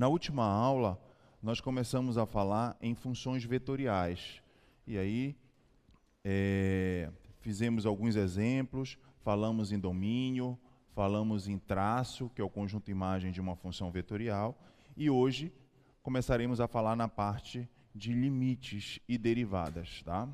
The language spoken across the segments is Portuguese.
Na última aula, nós começamos a falar em funções vetoriais. E aí, fizemos alguns exemplos, falamos em domínio, falamos em traço, que é o conjunto imagem de uma função vetorial, e hoje começaremos a falar na parte de limites e derivadas, tá?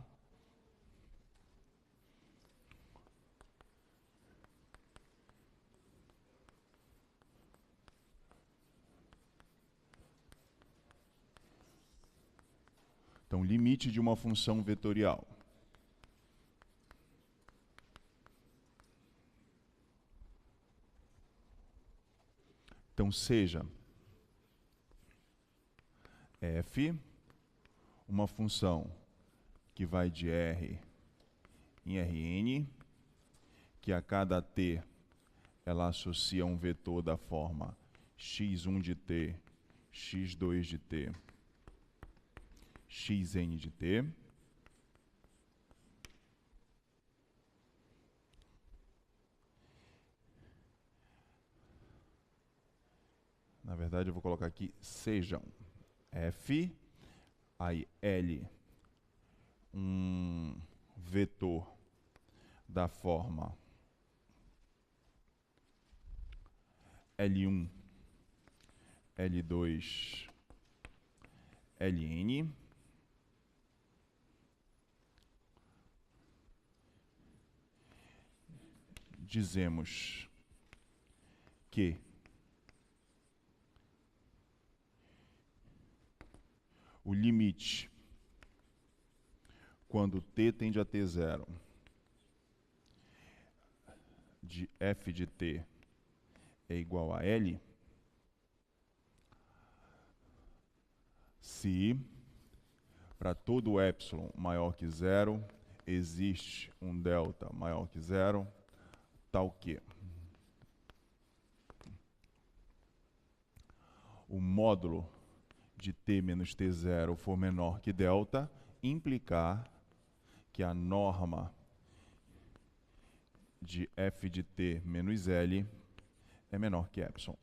Então, limite de uma função vetorial. Então, seja f, uma função que vai de R em Rn, que a cada t ela associa um vetor da forma x1 de t, x2 de t, xn de t. Na verdade, eu vou colocar aqui sejam f, aí L, um vetor da forma L1, L2, Ln. Dizemos que o limite, quando t tende a t0, de f de t é igual a L, se para todo epsilon maior que 0, existe um delta maior que 0, tal que o módulo de t menos t0 for menor que delta, implicar que a norma de f de t menos L é menor que epsilon.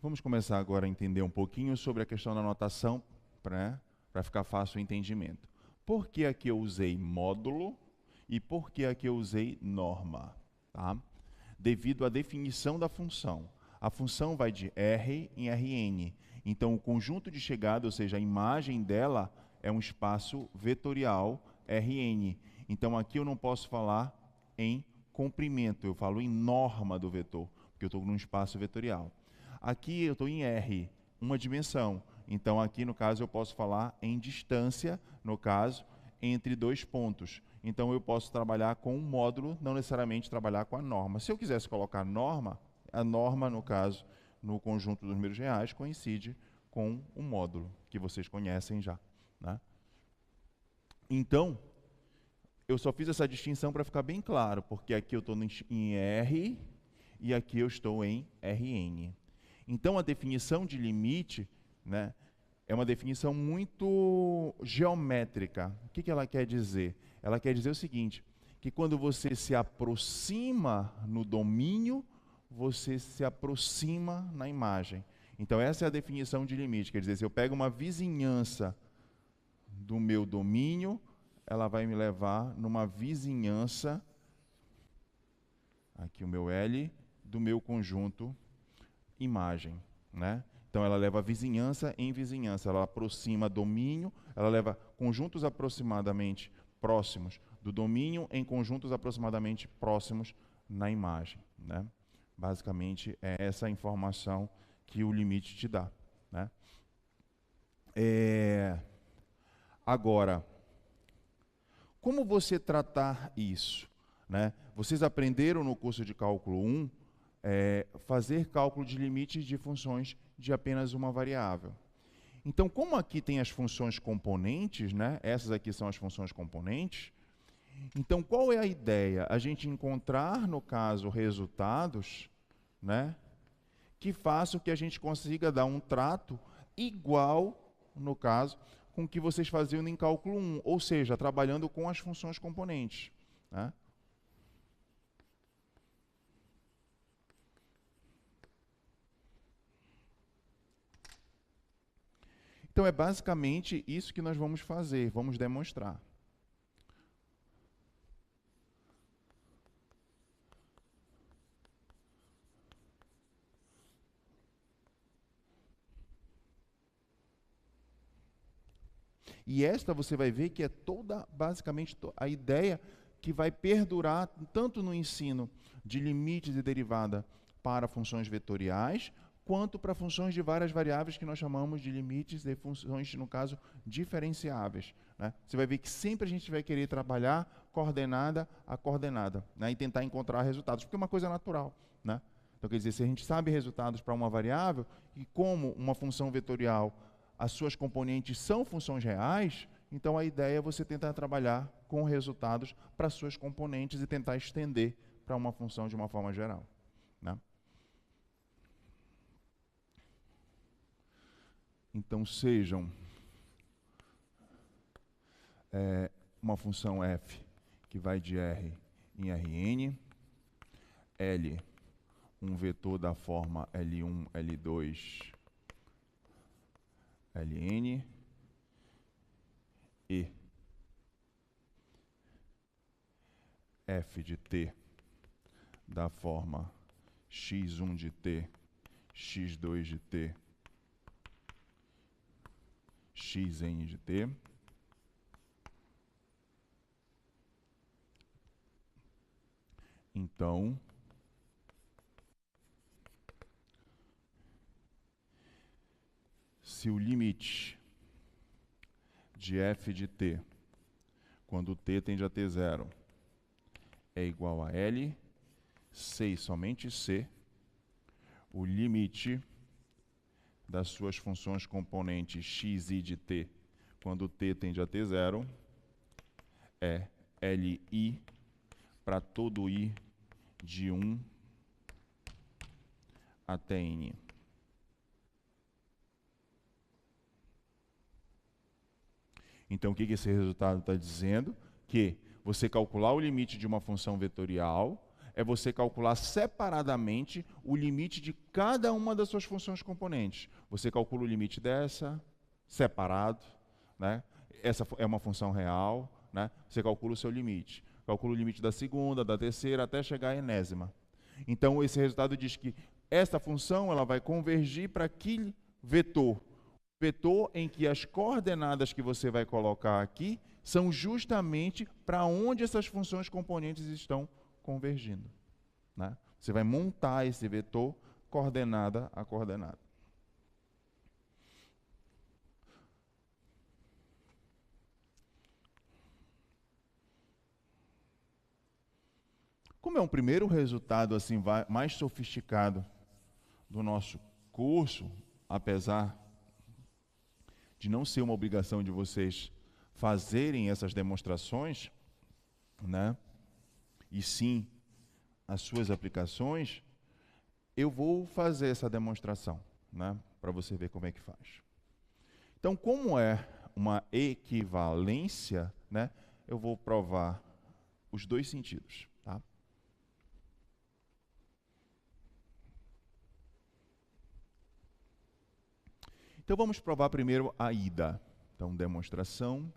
Vamos começar agora a entender um pouquinho sobre a questão da notação, para ficar fácil o entendimento. Por que aqui eu usei módulo e por que aqui eu usei norma? Tá? Devido à definição da função. A função vai de R em Rn. Então, o conjunto de chegada, ou seja, a imagem dela, é um espaço vetorial Rn. Então, aqui eu não posso falar em comprimento, eu falo em norma do vetor, porque eu estou num espaço vetorial. Aqui eu estou em R, uma dimensão. Então, aqui, no caso, eu posso falar em distância, no caso, entre dois pontos. Então, eu posso trabalhar com um módulo, não necessariamente trabalhar com a norma. Se eu quisesse colocar norma, a norma, no caso, no conjunto dos números reais, coincide com o módulo, que vocês conhecem já, né? Então, eu só fiz essa distinção para ficar bem claro, porque aqui eu estou em R e aqui eu estou em Rn. Então, a definição de limite, né, é uma definição muito geométrica. O que ela quer dizer? Ela quer dizer o seguinte, que quando você se aproxima no domínio, você se aproxima na imagem. Então, essa é a definição de limite. Quer dizer, se eu pego uma vizinhança do meu domínio, ela vai me levar numa vizinhança, aqui o meu L, do meu conjunto imagem, né? Então, ela leva vizinhança em vizinhança, ela aproxima domínio, ela leva conjuntos aproximadamente próximos do domínio em conjuntos aproximadamente próximos na imagem, né? Basicamente, é essa a informação que o limite te dá, né? Agora, como você tratar isso, né? Vocês aprenderam no curso de cálculo 1 fazer cálculo de limites de funções de apenas uma variável. Então, como aqui tem as funções componentes, né? Essas aqui são as funções componentes. Então, qual é a ideia? A gente encontrar, no caso, resultados, né, que façam que a gente consiga dar um trato igual, no caso, com o que vocês faziam em cálculo 1, ou seja, trabalhando com as funções componentes, né? Então, é basicamente isso que nós vamos fazer, vamos demonstrar. E esta você vai ver que é toda, basicamente, a ideia que vai perdurar tanto no ensino de limites e derivada para funções vetoriais, quanto para funções de várias variáveis que nós chamamos de limites e funções, no caso, diferenciáveis, né? Você vai ver que sempre a gente vai querer trabalhar coordenada a coordenada, né? E tentar encontrar resultados, porque é uma coisa natural, né? Então, quer dizer, se a gente sabe resultados para uma variável, e como uma função vetorial, as suas componentes são funções reais, então a ideia é você tentar trabalhar com resultados para suas componentes e tentar estender para uma função de uma forma geral, né? Então, sejam uma função f que vai de R em Rn, L, um vetor da forma L1, L2, Ln, e f de t da forma x1 de t, x2 de t, xn de t. Então, se o limite de f de t, quando t tende a t0, é igual a L, C e somente C, o limite das suas funções componentes x, i de t, quando t tende a t0, é Li para todo i de 1 até n. Então, o que esse resultado está dizendo? Que você calcular o limite de uma função vetorial é você calcular separadamente o limite de cada uma das suas funções componentes. Você calcula o limite dessa, separado, né? Essa é uma função real, né? Você calcula o seu limite. Calcula o limite da segunda, da terceira, até chegar à enésima. Então, esse resultado diz que essa função ela vai convergir para aquele vetor em que as coordenadas que você vai colocar aqui são justamente para onde essas funções componentes estão convergindo, né? Você vai montar esse vetor coordenada a coordenada. Como é um primeiro resultado assim mais sofisticado do nosso curso, apesar de não ser uma obrigação de vocês fazerem essas demonstrações, né? E sim as suas aplicações, eu vou fazer essa demonstração, né? Para você ver como é que faz. Então, como é uma equivalência, né? Eu vou provar os dois sentidos, tá? Então, vamos provar primeiro a ida. Então, demonstração.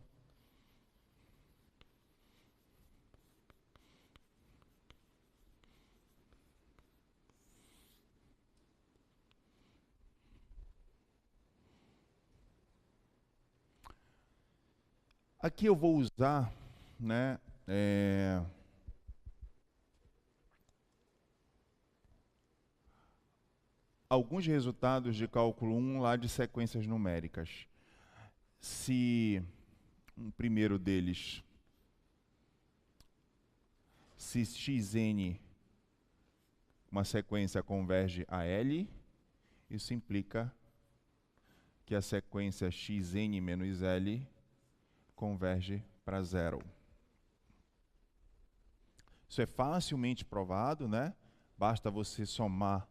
Aqui eu vou usar, né, alguns resultados de cálculo 1 lá de sequências numéricas. Se um primeiro deles, se xn, uma sequência converge a L, isso implica que a sequência xn menos L converge para zero. Isso é facilmente provado, né? Basta você somar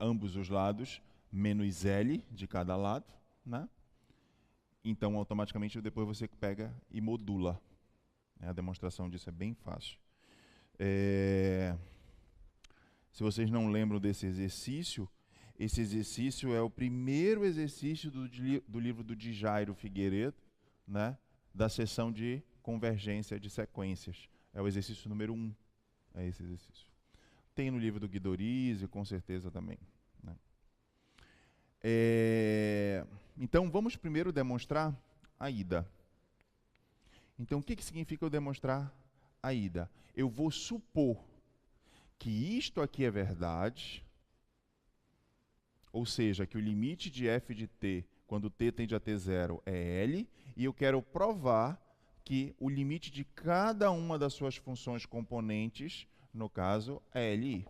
ambos os lados, menos L de cada lado, né? Então, automaticamente, depois você pega e modula. A demonstração disso é bem fácil. Se vocês não lembram desse exercício, Esse exercício é o primeiro exercício do livro do Jairo Figueiredo, né, da seção de convergência de sequências. É o exercício número 1. É esse exercício. Tem no livro do Guidorizzi, com certeza também, né? Então, vamos primeiro demonstrar a ida. Então, o que significa eu demonstrar a ida? Eu vou supor que isto aqui é verdade, ou seja, que o limite de f de t, quando t tende a t0, é L, e eu quero provar que o limite de cada uma das suas funções componentes, no caso, é Li.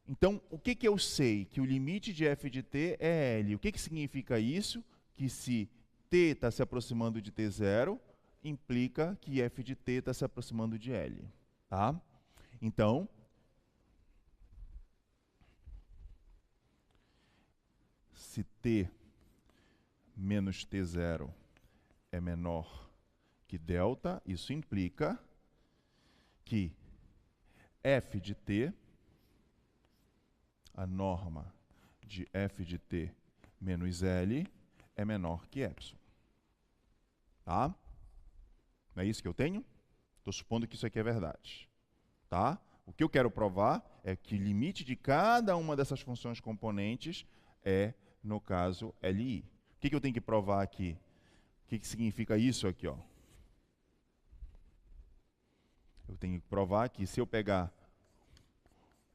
Então, o que eu sei? Que o limite de f de t é L. O que significa isso? Que se t está se aproximando de t0, implica que f de t está se aproximando de L. Tá? Então, se t menos t0 é menor que delta, isso implica que f de t, a norma de f de t menos L, é menor que epsilon. Tá? Não é isso que eu tenho? Estou supondo que isso aqui é verdade. Tá? O que eu quero provar é que o limite de cada uma dessas funções componentes é, no caso, Li. O que eu tenho que provar aqui? O que significa isso aqui? Ó? Eu tenho que provar que se eu pegar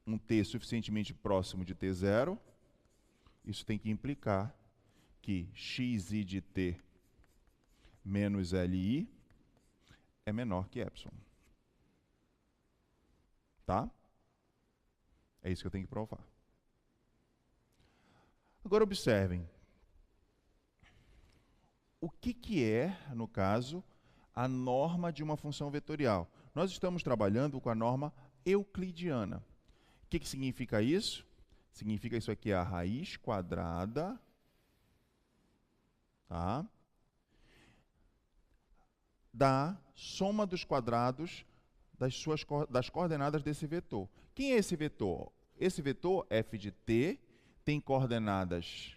um t suficientemente próximo de t0, isso tem que implicar que xi de t menos Li é menor que epsilon. Tá? É isso que eu tenho que provar. Agora observem. O que é, no caso, a norma de uma função vetorial? Nós estamos trabalhando com a norma euclidiana. O que significa isso? Significa isso aqui é a raiz quadrada, tá, da soma dos quadrados das coordenadas desse vetor. Quem é esse vetor? Esse vetor, f de t, tem coordenadas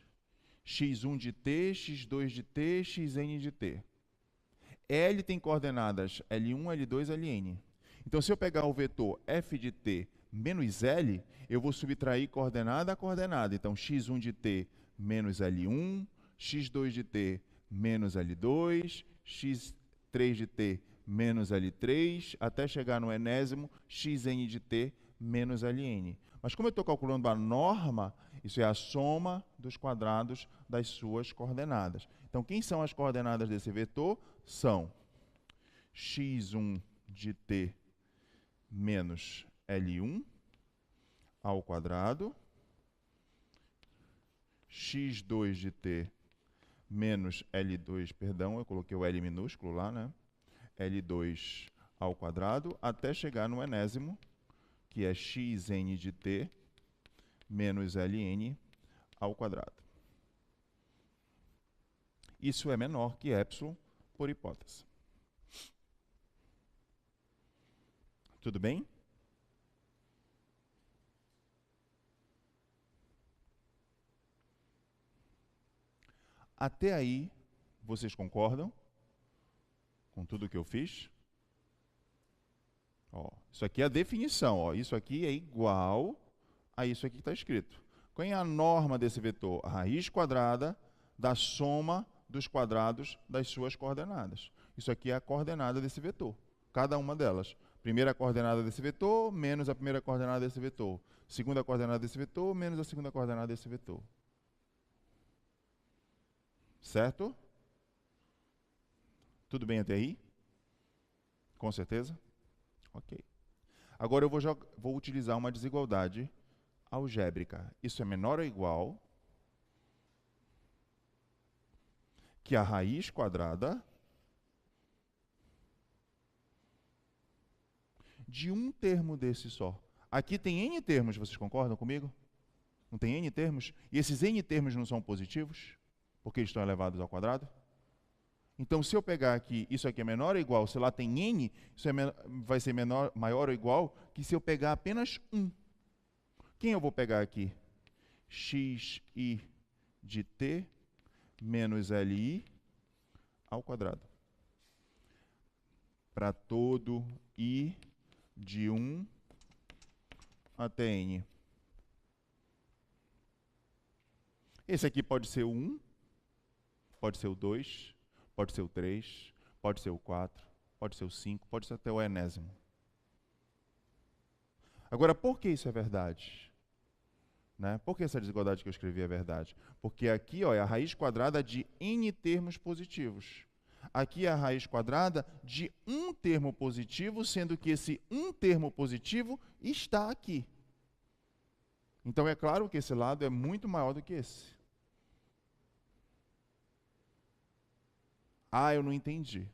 x1 de t, x2 de t, xn de t. L tem coordenadas L1, L2, Ln. Então, se eu pegar o vetor f de t menos L, eu vou subtrair coordenada a coordenada. Então, x1 de t menos L1, x2 de t menos L2, x3 de t menos L3, até chegar no enésimo, xn de t menos Ln. Mas como eu estou calculando a norma, isso é a soma dos quadrados das suas coordenadas. Então, quem são as coordenadas desse vetor? São x1 de t menos L1 ao quadrado, x2 de t menos L2, perdão, eu coloquei o L minúsculo lá, né? L2 ao quadrado, até chegar no enésimo, que é xn de t menos Ln ao quadrado. Isso é menor que epsilon, por hipótese. Tudo bem? Até aí, vocês concordam com tudo que eu fiz? Ó, isso aqui é a definição. Ó, isso aqui é igual a isso aqui que está escrito. Qual é a norma desse vetor? A raiz quadrada da soma dos quadrados das suas coordenadas. Isso aqui é a coordenada desse vetor. Cada uma delas. Primeira coordenada desse vetor, menos a primeira coordenada desse vetor. Segunda coordenada desse vetor, menos a segunda coordenada desse vetor. Certo? Tudo bem até aí? Com certeza? Ok. Agora eu vou utilizar uma desigualdade algébrica. Isso é menor ou igual que a raiz quadrada de um termo desse só. Aqui tem n termos, vocês concordam comigo? Não tem n termos? E esses n termos não são positivos? Porque eles estão elevados ao quadrado? Então, se eu pegar aqui, isso aqui é menor ou igual, se lá tem n, isso vai ser maior ou igual que se eu pegar apenas 1. Quem eu vou pegar aqui? xi de t menos li ao quadrado. Para todo I de 1 até N. Esse aqui pode ser o 1, pode ser o 2, pode ser o 3, pode ser o 4, pode ser o 5, pode ser até o enésimo. Agora, por que isso é verdade? Né? Por que essa desigualdade que eu escrevi é verdade? Porque aqui ó, é a raiz quadrada de n termos positivos. Aqui é a raiz quadrada de um termo positivo, sendo que esse um termo positivo está aqui. Então, é claro que esse lado é muito maior do que esse. Ah, eu não entendi.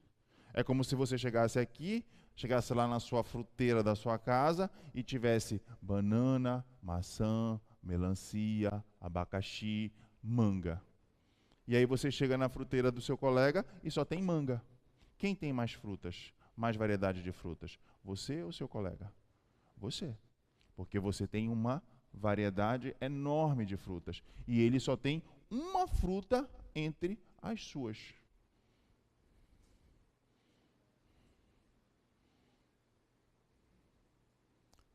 É como se você chegasse aqui, chegasse lá na sua fruteira da sua casa e tivesse banana, maçã, melancia, abacaxi, manga. E aí você chega na fruteira do seu colega e só tem manga. Quem tem mais frutas? Mais variedade de frutas? Você ou seu colega? Você. Porque você tem uma variedade enorme de frutas. E ele só tem uma fruta entre as suas.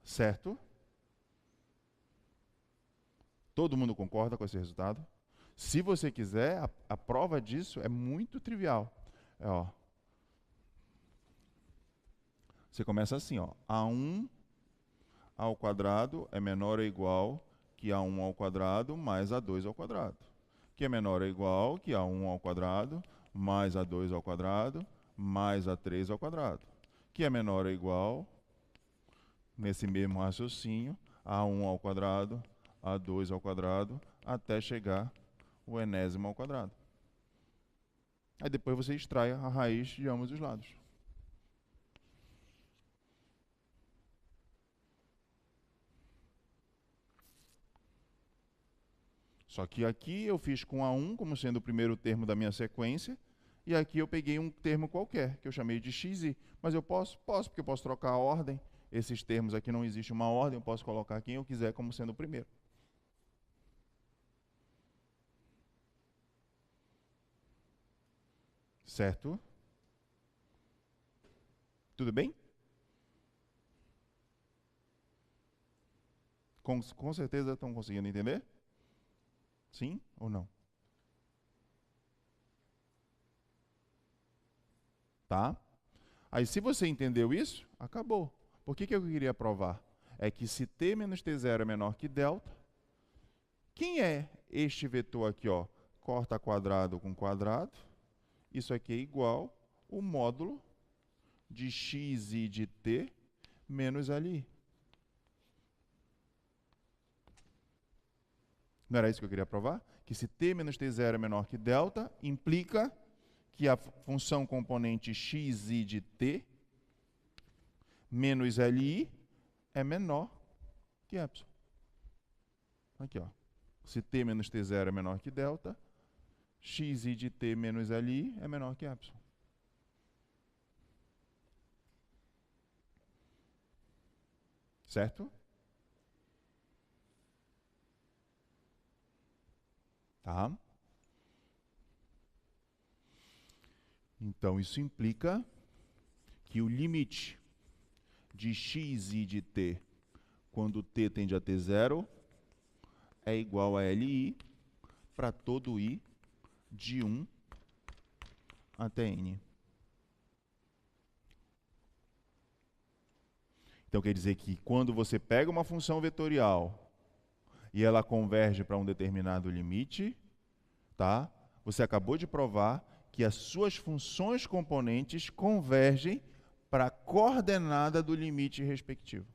Certo? Todo mundo concorda com esse resultado? Se você quiser, a prova disso é muito trivial. Ó, você começa assim, ó, A1 ao quadrado é menor ou igual que A1 ao quadrado mais A2 ao quadrado. Que é menor ou igual que A1 ao quadrado mais A2 ao quadrado mais A3 ao quadrado. Que é menor ou igual, nesse mesmo raciocínio, A1 ao quadrado, A2 ao quadrado, até chegar o enésimo ao quadrado. Aí depois você extrai a raiz de ambos os lados. Só que aqui eu fiz com A1 como sendo o primeiro termo da minha sequência, e aqui eu peguei um termo qualquer, que eu chamei de xi. Mas eu posso, porque eu posso trocar a ordem. Esses termos aqui não existe uma ordem, eu posso colocar quem eu quiser como sendo o primeiro. Certo? Tudo bem? Com certeza estão conseguindo entender? Sim ou não? Tá? Aí, se você entendeu isso, acabou. Por que eu queria provar? É que se t menos t0 é menor que delta, quem é este vetor aqui? Ó? Corta quadrado com quadrado. Isso aqui é igual o módulo de xi de t menos li. Não era isso que eu queria provar? Que se t menos t0 é menor que delta, implica que a função componente xi de t menos li é menor que epsilon. Aqui, ó. Se t menos t0 é menor que delta, xi de t menos li é menor que epsilon. Certo? Tá? Então, isso implica que o limite de xi de t, quando t tende a t0, é igual a li para todo i de 1 até n. Então, quer dizer que quando você pega uma função vetorial e ela converge para um determinado limite, tá? Você acabou de provar que as suas funções componentes convergem para a coordenada do limite respectivo.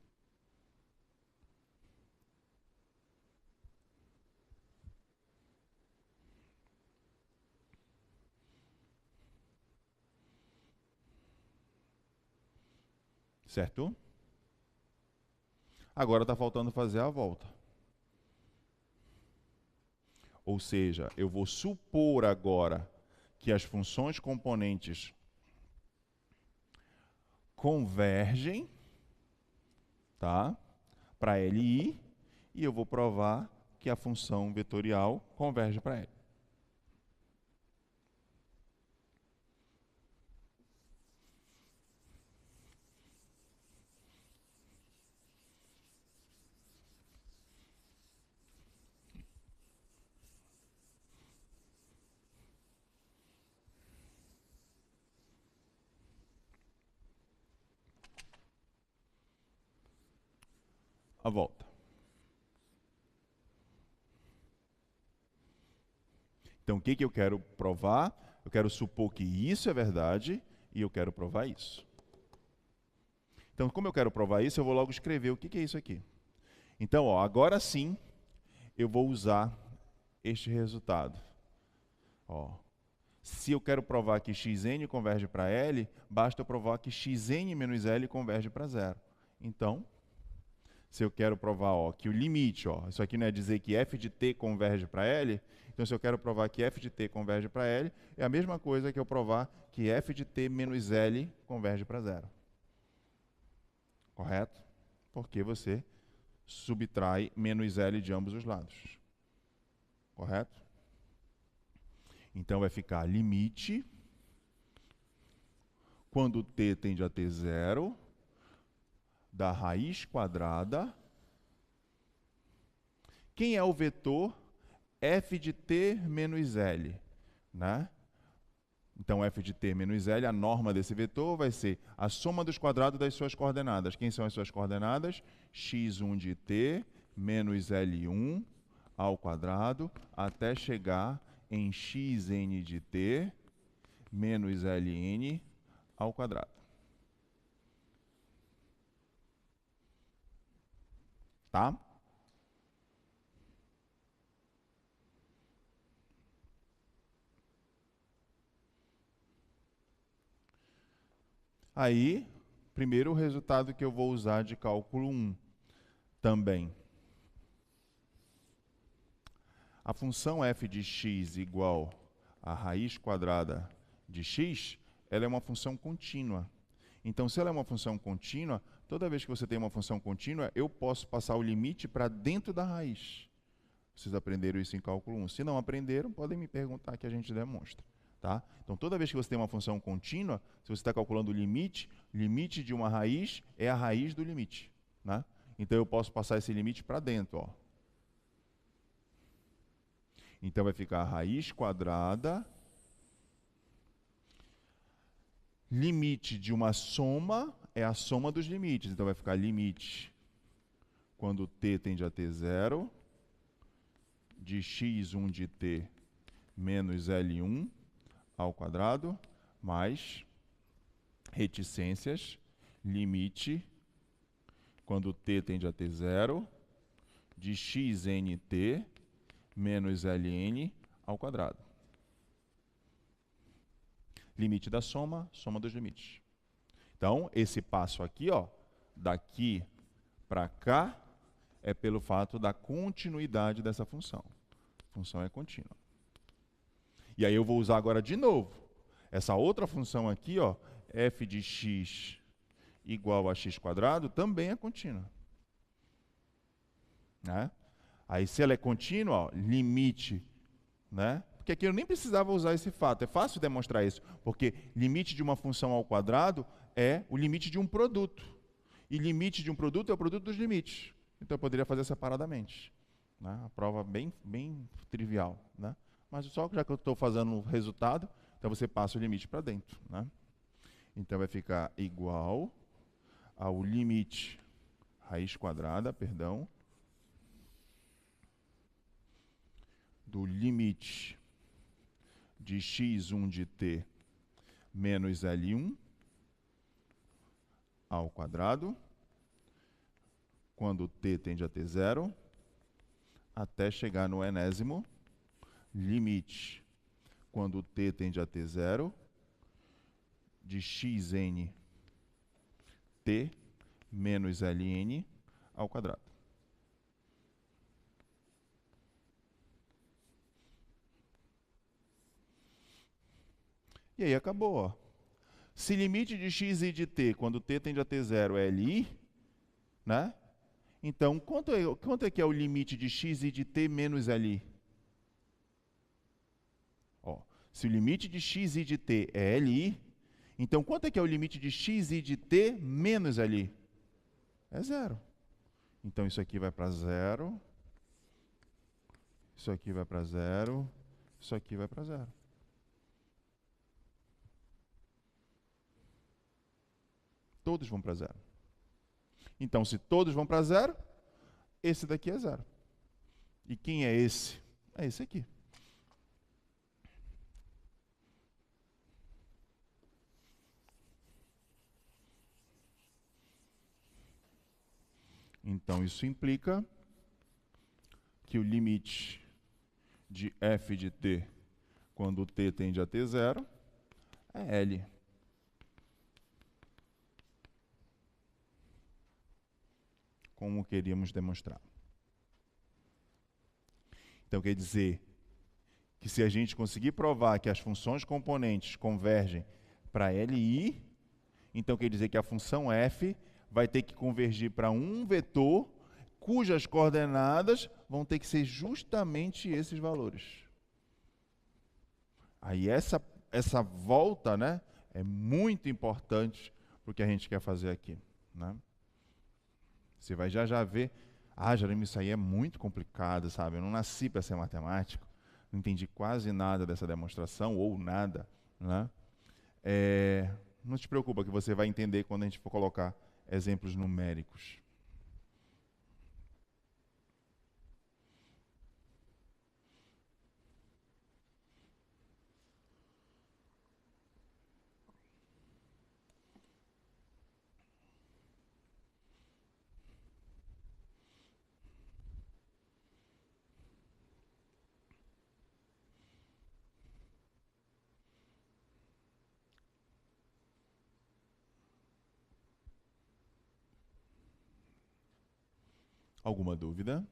Certo? Agora está faltando fazer a volta. Ou seja, eu vou supor agora que as funções componentes convergem, tá, para li, e eu vou provar que a função vetorial converge para L. A volta. Então, o que eu quero provar? Eu quero supor que isso é verdade e eu quero provar isso. Então, como eu quero provar isso, eu vou logo escrever o que é isso aqui. Então, ó, agora sim, eu vou usar este resultado. Ó, se eu quero provar que xn converge para L, basta eu provar que xn menos L converge para zero. Então, se eu quero provar ó, que o limite, ó, isso aqui não é dizer que f de t converge para L, então se eu quero provar que f de t converge para L, é a mesma coisa que eu provar que f de t menos L converge para zero. Correto? Porque você subtrai menos L de ambos os lados. Correto? Então vai ficar limite, quando t tende a ter zero, da raiz quadrada. Quem é o vetor? F de t menos L, né? Então, f de t menos L, a norma desse vetor vai ser a soma dos quadrados das suas coordenadas. Quem são as suas coordenadas? x1 de t menos L1 ao quadrado, até chegar em xn de t menos Ln ao quadrado. Tá? Aí, primeiro o resultado que eu vou usar de cálculo 1 também. A função f de x igual a raiz quadrada de x, ela é uma função contínua. Então, se ela é uma função contínua, toda vez que você tem uma função contínua, eu posso passar o limite para dentro da raiz. Vocês aprenderam isso em cálculo 1. Se não aprenderam, podem me perguntar que a gente demonstra. Tá? Então, toda vez que você tem uma função contínua, se você está calculando o limite de uma raiz é a raiz do limite. Né? Então, eu posso passar esse limite para dentro. Ó. Então, vai ficar a raiz quadrada, limite de uma soma é a soma dos limites. Então, vai ficar limite, quando t tende a ter zero, de x1 de t menos L1 ao quadrado, mais reticências, limite, quando t tende a ter zero, de xnt menos Ln ao quadrado. Limite da soma, soma dos limites. Então, esse passo aqui, ó, daqui para cá, é pelo fato da continuidade dessa função. A função é contínua. E aí eu vou usar agora de novo essa outra função aqui, ó, f de x igual a x quadrado, também é contínua. Né? Aí se ela é contínua, ó, limite, né? Porque aqui eu nem precisava usar esse fato, é fácil demonstrar isso, porque limite de uma função ao quadrado é o limite de um produto. E limite de um produto é o produto dos limites. Então eu poderia fazer separadamente. Né? A prova bem trivial. Né? Mas só já que eu estou fazendo o resultado, então você passa o limite para dentro. Né? Então vai ficar igual ao limite, raiz quadrada, perdão, do limite de x1 de t menos L1 ao quadrado, quando t tende a ter zero, até chegar no enésimo, limite, quando t tende a ter zero, de xn t menos Ln ao quadrado. E aí acabou, ó. Se limite de x e de t, quando t tende a ter zero, é Li, né? Então, quanto é que é o limite de x e de t menos ali? Ó, se o limite de x e de t é li, então quanto é que é o limite de x e de t menos ali? É zero. Então isso aqui vai para zero, isso aqui vai para zero, isso aqui vai para zero. Todos vão para zero. Então, se todos vão para zero, esse daqui é zero. E quem é esse? É esse aqui. Então, isso implica que o limite de f de t, quando t tende a t zero, é L. Como queríamos demonstrar. Então, quer dizer que se a gente conseguir provar que as funções componentes convergem para LI, então quer dizer que a função f vai ter que convergir para um vetor cujas coordenadas vão ter que ser justamente esses valores. Aí essa volta, né, é muito importante para o que a gente quer fazer aqui, né? Você vai já ver, Jeremy, isso aí é muito complicado, sabe? Eu não nasci para ser matemático, não entendi quase nada dessa demonstração, ou nada, né? Não te preocupa que você vai entender quando a gente for colocar exemplos numéricos. Alguma dúvida?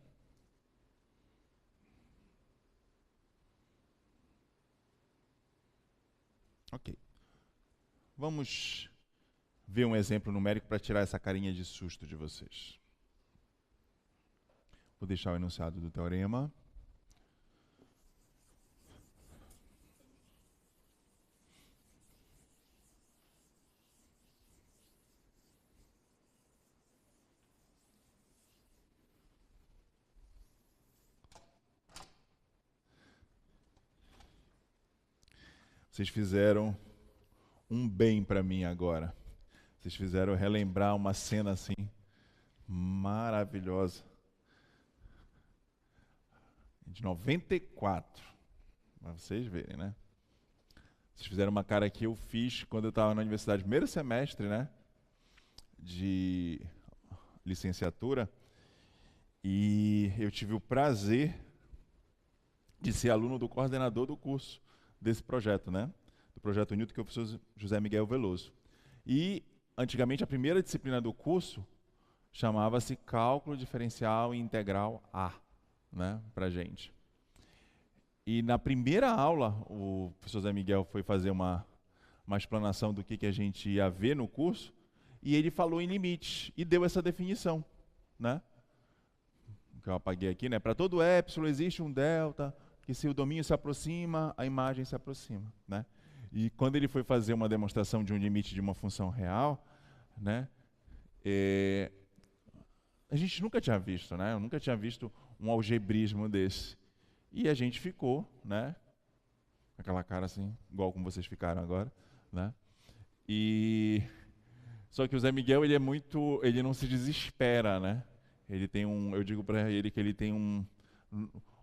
Ok. Vamos ver um exemplo numérico para tirar essa carinha de susto de vocês. Vou deixar o enunciado do teorema. Vocês fizeram um bem para mim agora. Vocês fizeram relembrar uma cena assim maravilhosa de 94, para vocês verem, né? Vocês fizeram uma cara que eu fiz quando eu estava na universidade, primeiro semestre, né, de licenciatura, e eu tive o prazer de ser aluno do coordenador do curso desse projeto, né? Do projeto Newton, que é o professor José Miguel Veloso. E, antigamente, a primeira disciplina do curso chamava-se Cálculo Diferencial e Integral A, né, pra gente. E na primeira aula, o professor José Miguel foi fazer uma explanação do que a gente ia ver no curso, e ele falou em limites, e deu essa definição, né? Que eu apaguei aqui, né? Para todo épsilon existe um delta, que se o domínio se aproxima, a imagem se aproxima, né? E quando ele foi fazer uma demonstração de um limite de uma função real, né? A gente nunca tinha visto, né? Eu nunca tinha visto um algebrismo desse. E a gente ficou, né? Aquela cara assim, igual como vocês ficaram agora, né? E só que o Zé Miguel, ele não se desespera, né? Eu digo para ele que ele tem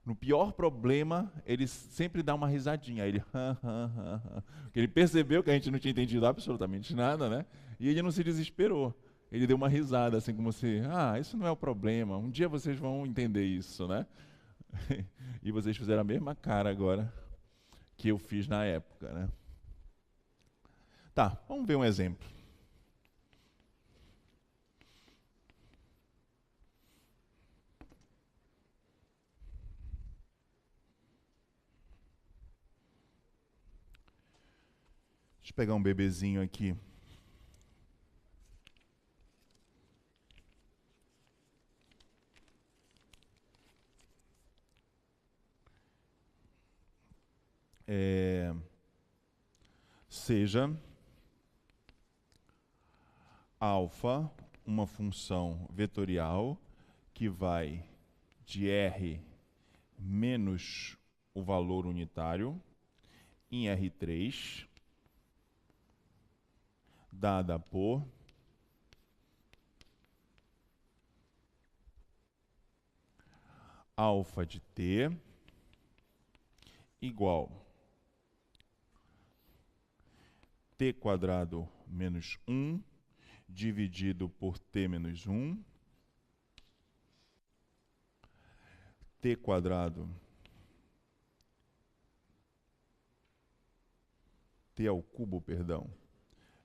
no pior problema, ele sempre dá uma risadinha. Ele, porque ele percebeu que a gente não tinha entendido absolutamente nada, né? E ele não se desesperou. Ele deu uma risada, assim como se, isso não é o problema. Um dia vocês vão entender isso, né? E vocês fizeram a mesma cara agora que eu fiz na época, né? Tá, vamos ver um exemplo. Deixa eu pegar um bebezinho aqui. seja alfa uma função vetorial que vai de R menos o valor unitário em R3, dada por alfa de t igual t quadrado menos 1 dividido por t menos 1, t quadrado, t ao cubo, perdão,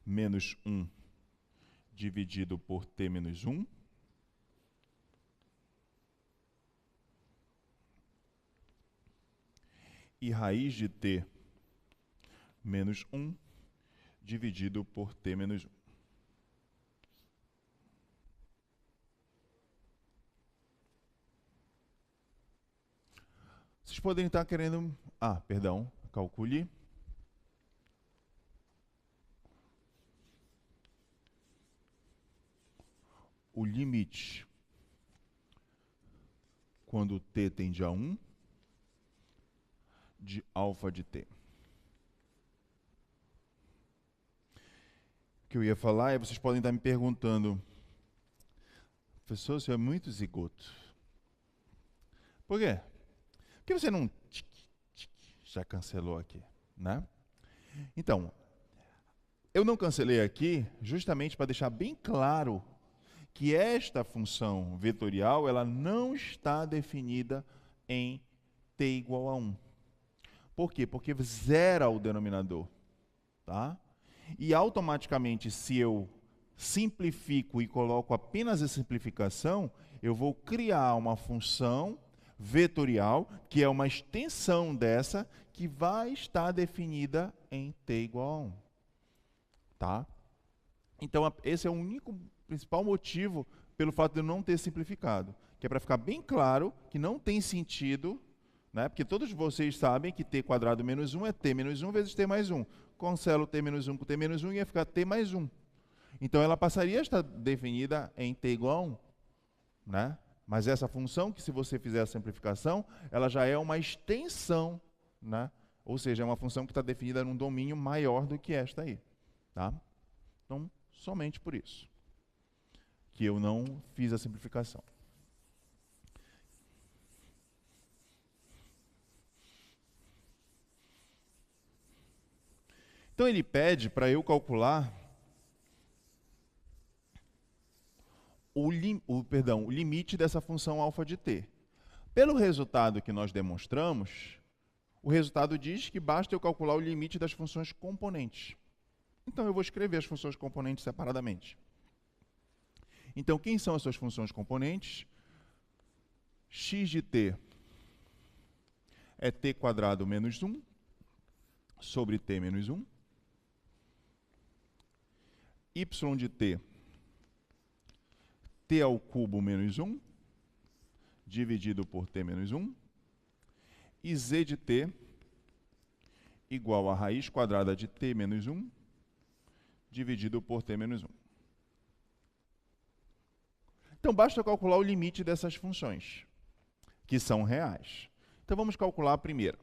menos 1 dividido por t menos 1, e raiz de t menos 1 dividido por t menos 1. Vocês podem estar querendo... perdão, calcule. O limite quando t tende a 1 de alfa de t. O que eu ia falar é, vocês podem estar me perguntando, professor, isso é muito zigoto. Por quê? Por que você não já cancelou aqui, né? Então, eu não cancelei aqui justamente para deixar bem claro que esta função vetorial ela não está definida em t igual a 1. Por quê? Porque zera o denominador, tá? E automaticamente, se eu simplifico e coloco apenas a simplificação, eu vou criar uma função vetorial, que é uma extensão dessa, que vai estar definida em t igual a 1. Tá? Então, esse é o único principal motivo pelo fato de eu não ter simplificado, que é para ficar bem claro que não tem sentido, né? Porque todos vocês sabem que t quadrado menos 1 é t menos 1 vezes t mais 1. Cancelo t menos 1 com t menos 1 e ia ficar t mais 1. Então, ela passaria a estar definida em t igual a 1. Né? Mas essa função, que se você fizer a simplificação, ela já é uma extensão, né? Ou seja, é uma função que está definida num domínio maior do que esta aí. Tá? Então, somente por isso que eu não fiz a simplificação. Então, ele pede para eu calcular o limite dessa função alfa de t. Pelo resultado que nós demonstramos, o resultado diz que basta eu calcular o limite das funções componentes. Então, eu vou escrever as funções componentes separadamente. Então, quem são as suas funções componentes? X de t é t quadrado menos 1 sobre t menos 1. Y de t, t ao cubo menos 1, dividido por t menos 1. E z de t igual a raiz quadrada de t menos 1, dividido por t menos 1. Então, basta calcular o limite dessas funções, que são reais. Então, vamos calcular a primeira.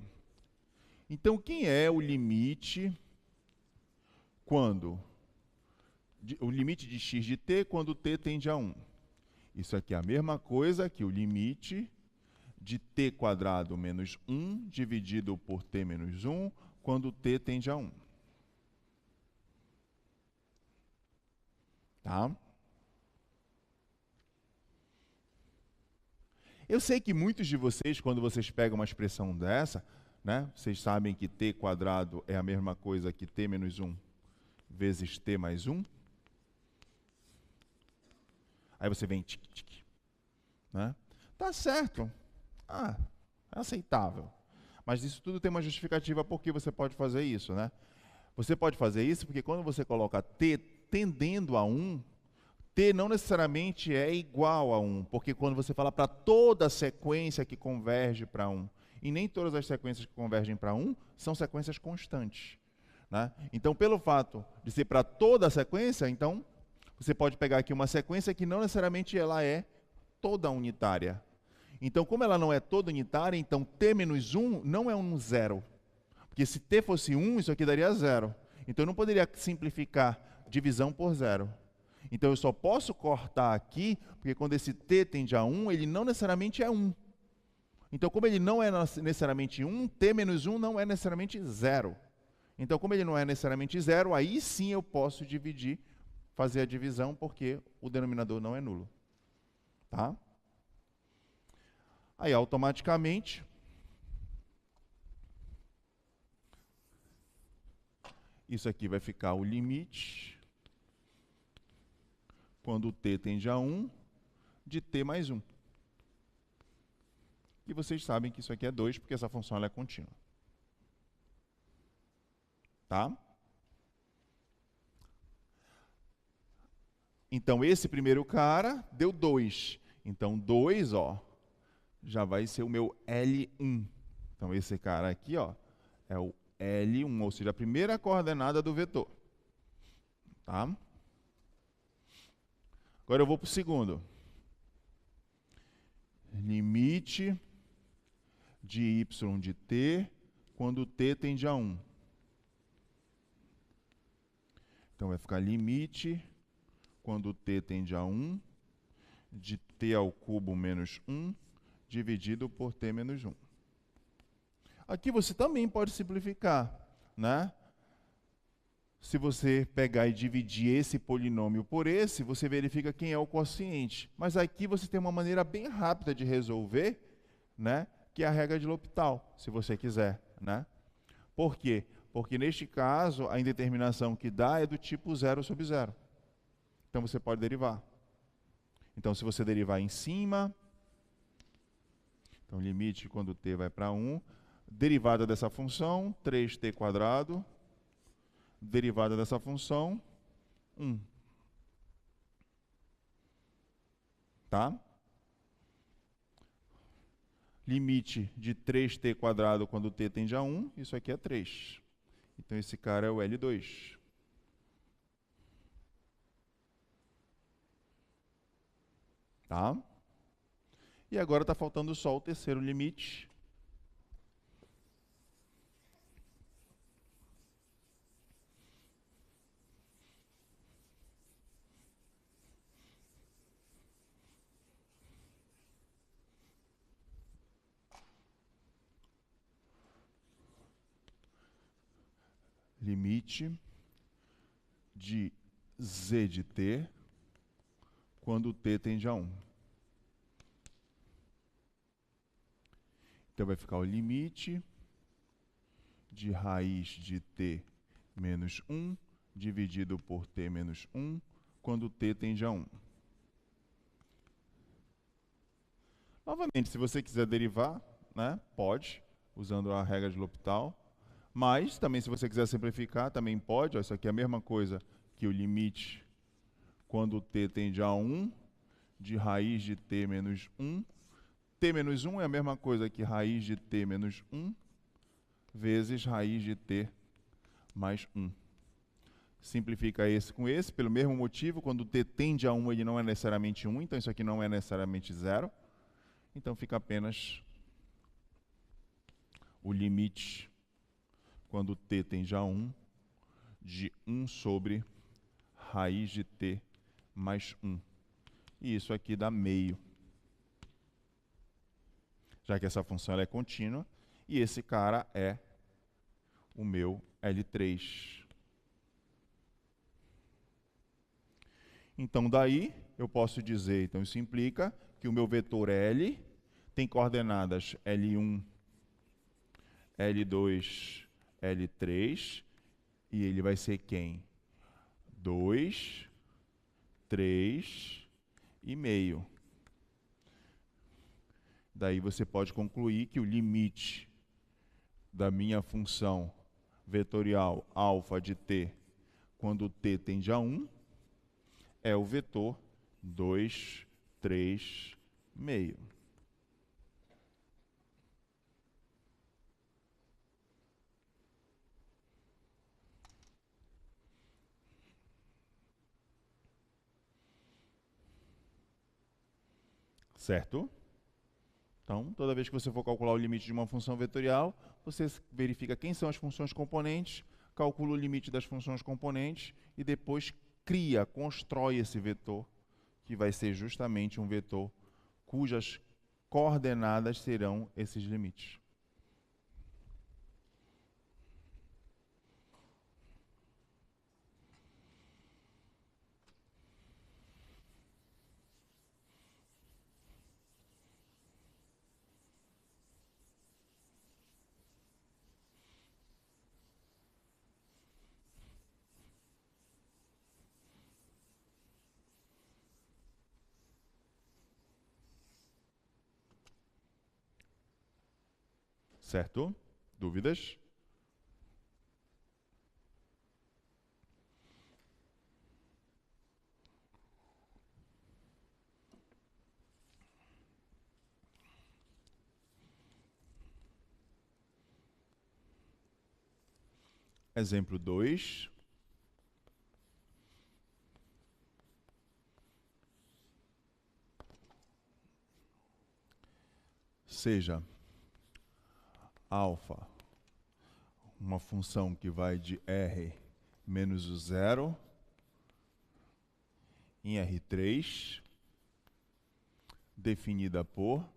Então, quem é o limite quando... o limite de x de t quando t tende a 1? Isso aqui é a mesma coisa que o limite de t quadrado menos 1 dividido por t menos 1 quando t tende a 1. Tá? Eu sei que muitos de vocês, quando vocês pegam uma expressão dessa, né, vocês sabem que t quadrado é a mesma coisa que t menos 1 vezes t mais 1. Aí você vem tic, tic, né? Tá certo. É aceitável. Mas isso tudo tem uma justificativa por que você pode fazer isso, né? Você pode fazer isso porque quando você coloca t tendendo a 1, t não necessariamente é igual a 1, porque quando você fala para toda a sequência que converge para 1, E nem todas as sequências que convergem para 1 são sequências constantes, né? Então, pelo fato de ser para toda a sequência, então, você pode pegar aqui uma sequência que não necessariamente ela é toda unitária. Então, como ela não é toda unitária, então t menos 1 não é um zero. Porque se t fosse 1, isso aqui daria 0. Então, eu não poderia simplificar divisão por 0. Então, eu só posso cortar aqui, porque quando esse t tende a 1, ele não necessariamente é 1. Então, como ele não é necessariamente 1, t menos 1 não é necessariamente 0. Então, como ele não é necessariamente 0, aí sim eu posso dividir, fazer a divisão, porque o denominador não é nulo. Tá? Aí, automaticamente, isso aqui vai ficar o limite, quando t tende a 1, de t mais 1. E vocês sabem que isso aqui é 2, porque essa função ela é contínua. Tá? Então, esse primeiro cara deu 2. Então, 2, ó, já vai ser o meu L1. Então, esse cara aqui, ó, é o L1, ou seja, a primeira coordenada do vetor. Tá? Agora eu vou para o segundo. Limite de y de t quando t tende a 1. Então, vai ficar limite quando t tende a 1 de t ao cubo menos 1 dividido por t menos 1. Aqui você também pode simplificar, né? Se você pegar e dividir esse polinômio por esse, você verifica quem é o quociente. Mas aqui você tem uma maneira bem rápida de resolver, né? Que é a regra de L'Hopital, se você quiser, né? Por quê? Porque neste caso, a indeterminação que dá é do tipo 0 sobre 0. Então você pode derivar. Então, se você derivar em cima, então limite quando t vai para 1, derivada dessa função, 3t², derivada dessa função, 1. Tá? Limite de 3t² quando t tende a 1, isso aqui é 3. Então, esse cara é o L2. Tá? E agora está faltando só o terceiro limite. Limite de z de t quando t tende a 1. Então, vai ficar o limite de raiz de t menos 1 dividido por t menos 1 quando t tende a 1. Novamente, se você quiser derivar, né, pode, usando a regra de L'Hopital. Mas, também, se você quiser simplificar, também pode. Ó, isso aqui é a mesma coisa que o limite quando t tende a 1 de raiz de t menos 1. T menos 1 é a mesma coisa que raiz de t menos 1 vezes raiz de t mais 1. Simplifica esse com esse, pelo mesmo motivo, quando t tende a 1, ele não é necessariamente 1, então isso aqui não é necessariamente 0. Então, fica apenas o limite, quando t tende a 1, de 1 sobre raiz de t mais 1. E isso aqui dá meio. Já que essa função ela é contínua, e esse cara é o meu L3. Então, daí, eu posso dizer, então isso implica que o meu vetor L tem coordenadas L1, L2, L3, e ele vai ser quem? 2, 3 e meio. Daí você pode concluir que o limite da minha função vetorial alfa de t, quando t tende a 1, é o vetor 2, 3, meio. Certo? Então, toda vez que você for calcular o limite de uma função vetorial, você verifica quem são as funções componentes, calcula o limite das funções componentes e depois constrói esse vetor, que vai ser justamente um vetor cujas coordenadas serão esses limites. Certo? Dúvidas? Exemplo 2. Seja alfa uma função que vai de R menos o zero em R3, definida por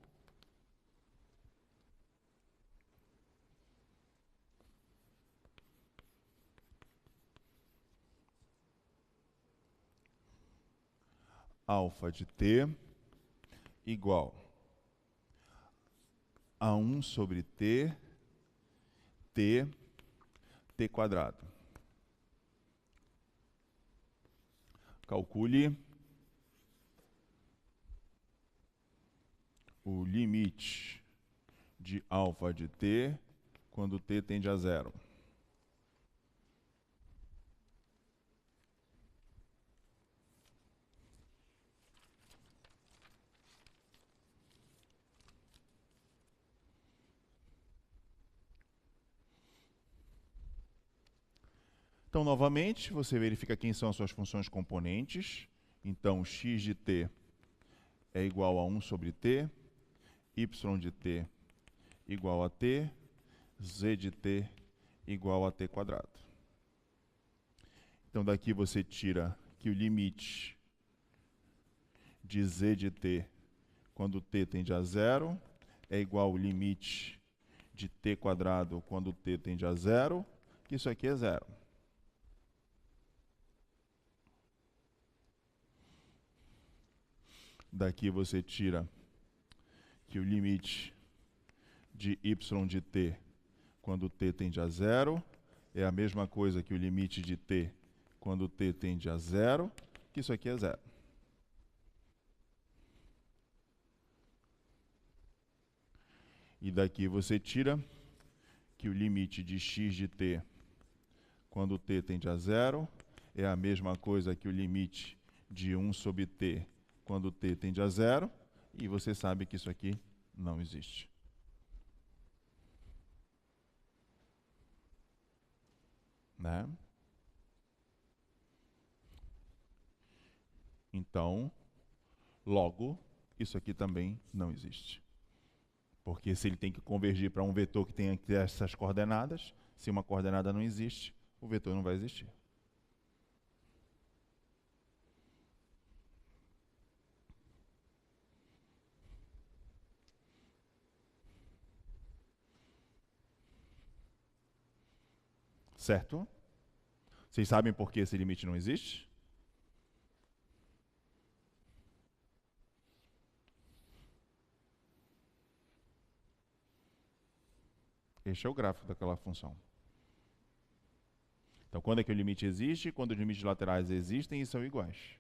alfa de t igual a 1 sobre t, t quadrado. Calcule o limite de alfa de t quando t tende a zero. Então, novamente, você verifica quem são as suas funções componentes. Então, x de t é igual a 1 sobre t, y de t igual a t, z de t igual a t quadrado. Então, daqui você tira que o limite de z de t quando t tende a zero é igual ao limite de t quadrado quando t tende a zero, que isso aqui é zero. Daqui você tira que o limite de y de t quando t tende a zero é a mesma coisa que o limite de t quando t tende a zero, que isso aqui é zero. E daqui você tira que o limite de x de t quando t tende a zero é a mesma coisa que o limite de 1 sobre t quando t tende a zero, e você sabe que isso aqui não existe. Né? Então, logo, isso aqui também não existe. Porque se ele tem que convergir para um vetor que tenha que ter essas coordenadas, se uma coordenada não existe, o vetor não vai existir. Certo? Vocês sabem por que esse limite não existe? Este é o gráfico daquela função. Então, quando é que o limite existe? Quando os limites laterais existem e são iguais.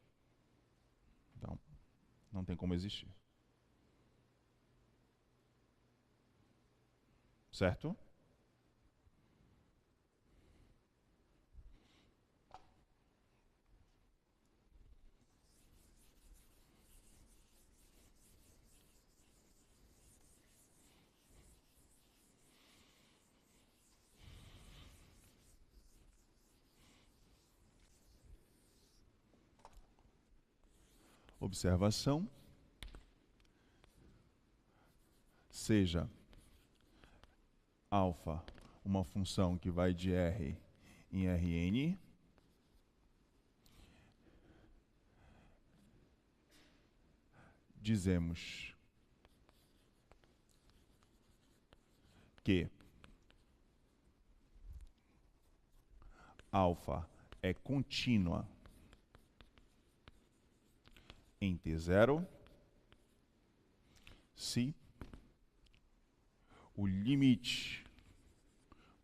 Então, não tem como existir. Certo? Observação. seja alfa uma função que vai de R em Rn, dizemos que alfa é contínua em T0 se o limite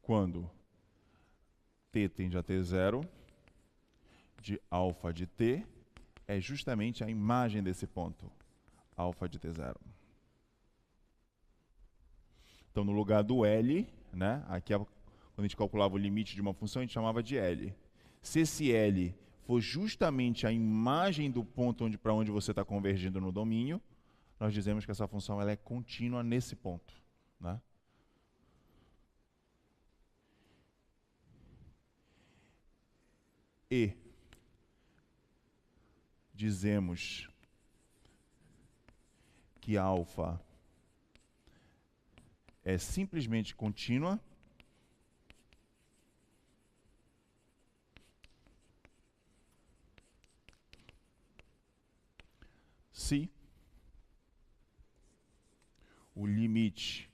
quando t tende a T0 de alfa de t é justamente a imagem desse ponto, alfa de T0. Então, no lugar do L, né, aqui quando a gente calculava o limite de uma função, a gente chamava de L. Se esse L for justamente a imagem do ponto para onde você está convergindo no domínio, nós dizemos que essa função ela é contínua nesse ponto, né? E dizemos que alfa é simplesmente contínua se o limite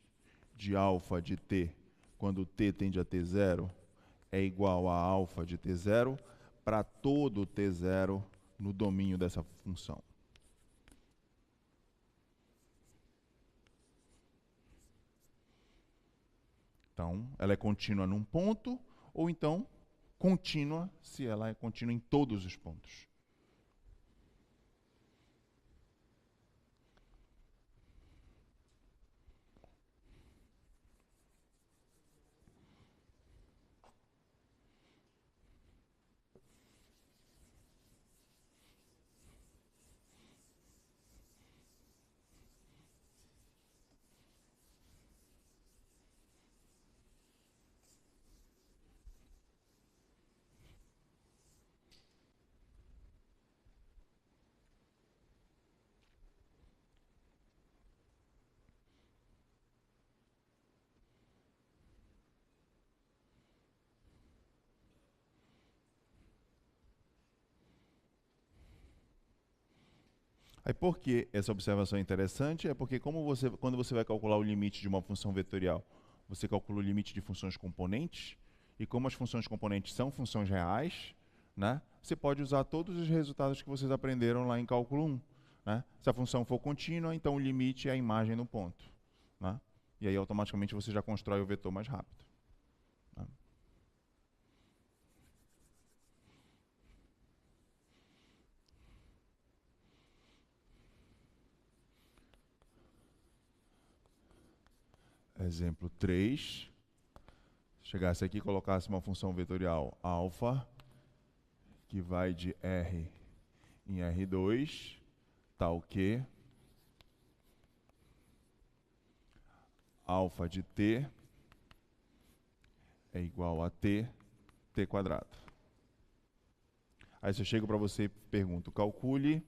de alfa de t, quando t tende a T0, é igual a alfa de T0 para todo T0 no domínio dessa função. Então, ela é contínua num ponto, ou então contínua se ela é contínua em todos os pontos. Aí por que essa observação é interessante? É porque quando você vai calcular o limite de uma função vetorial, você calcula o limite de funções componentes, e como as funções componentes são funções reais, né, você pode usar todos os resultados que vocês aprenderam lá em cálculo 1. Né? Se a função for contínua, então o limite é a imagem no ponto. Né? E aí automaticamente você já constrói o vetor mais rápido. Né? Exemplo 3. Chegasse aqui e colocasse uma função vetorial alfa, que vai de R em R2, tal que alfa de t é igual a t quadrado. Aí se eu chego para você e pergunto, calcule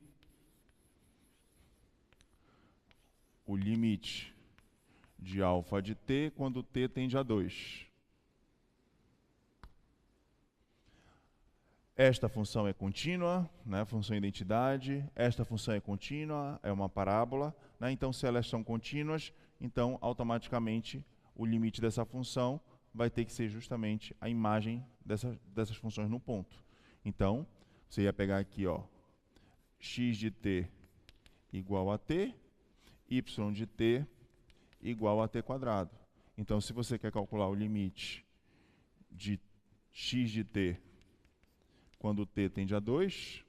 o limite de alfa de t quando t tende a 2. Esta função é contínua, né, função identidade. Esta função é contínua, é uma parábola. Né, então, se elas são contínuas, então, automaticamente, o limite dessa função vai ter que ser justamente a imagem dessas funções no ponto. Então, você ia pegar aqui, ó, x de t igual a t, y de t igual a t quadrado. Então, se você quer calcular o limite de x de t quando t tende a 2,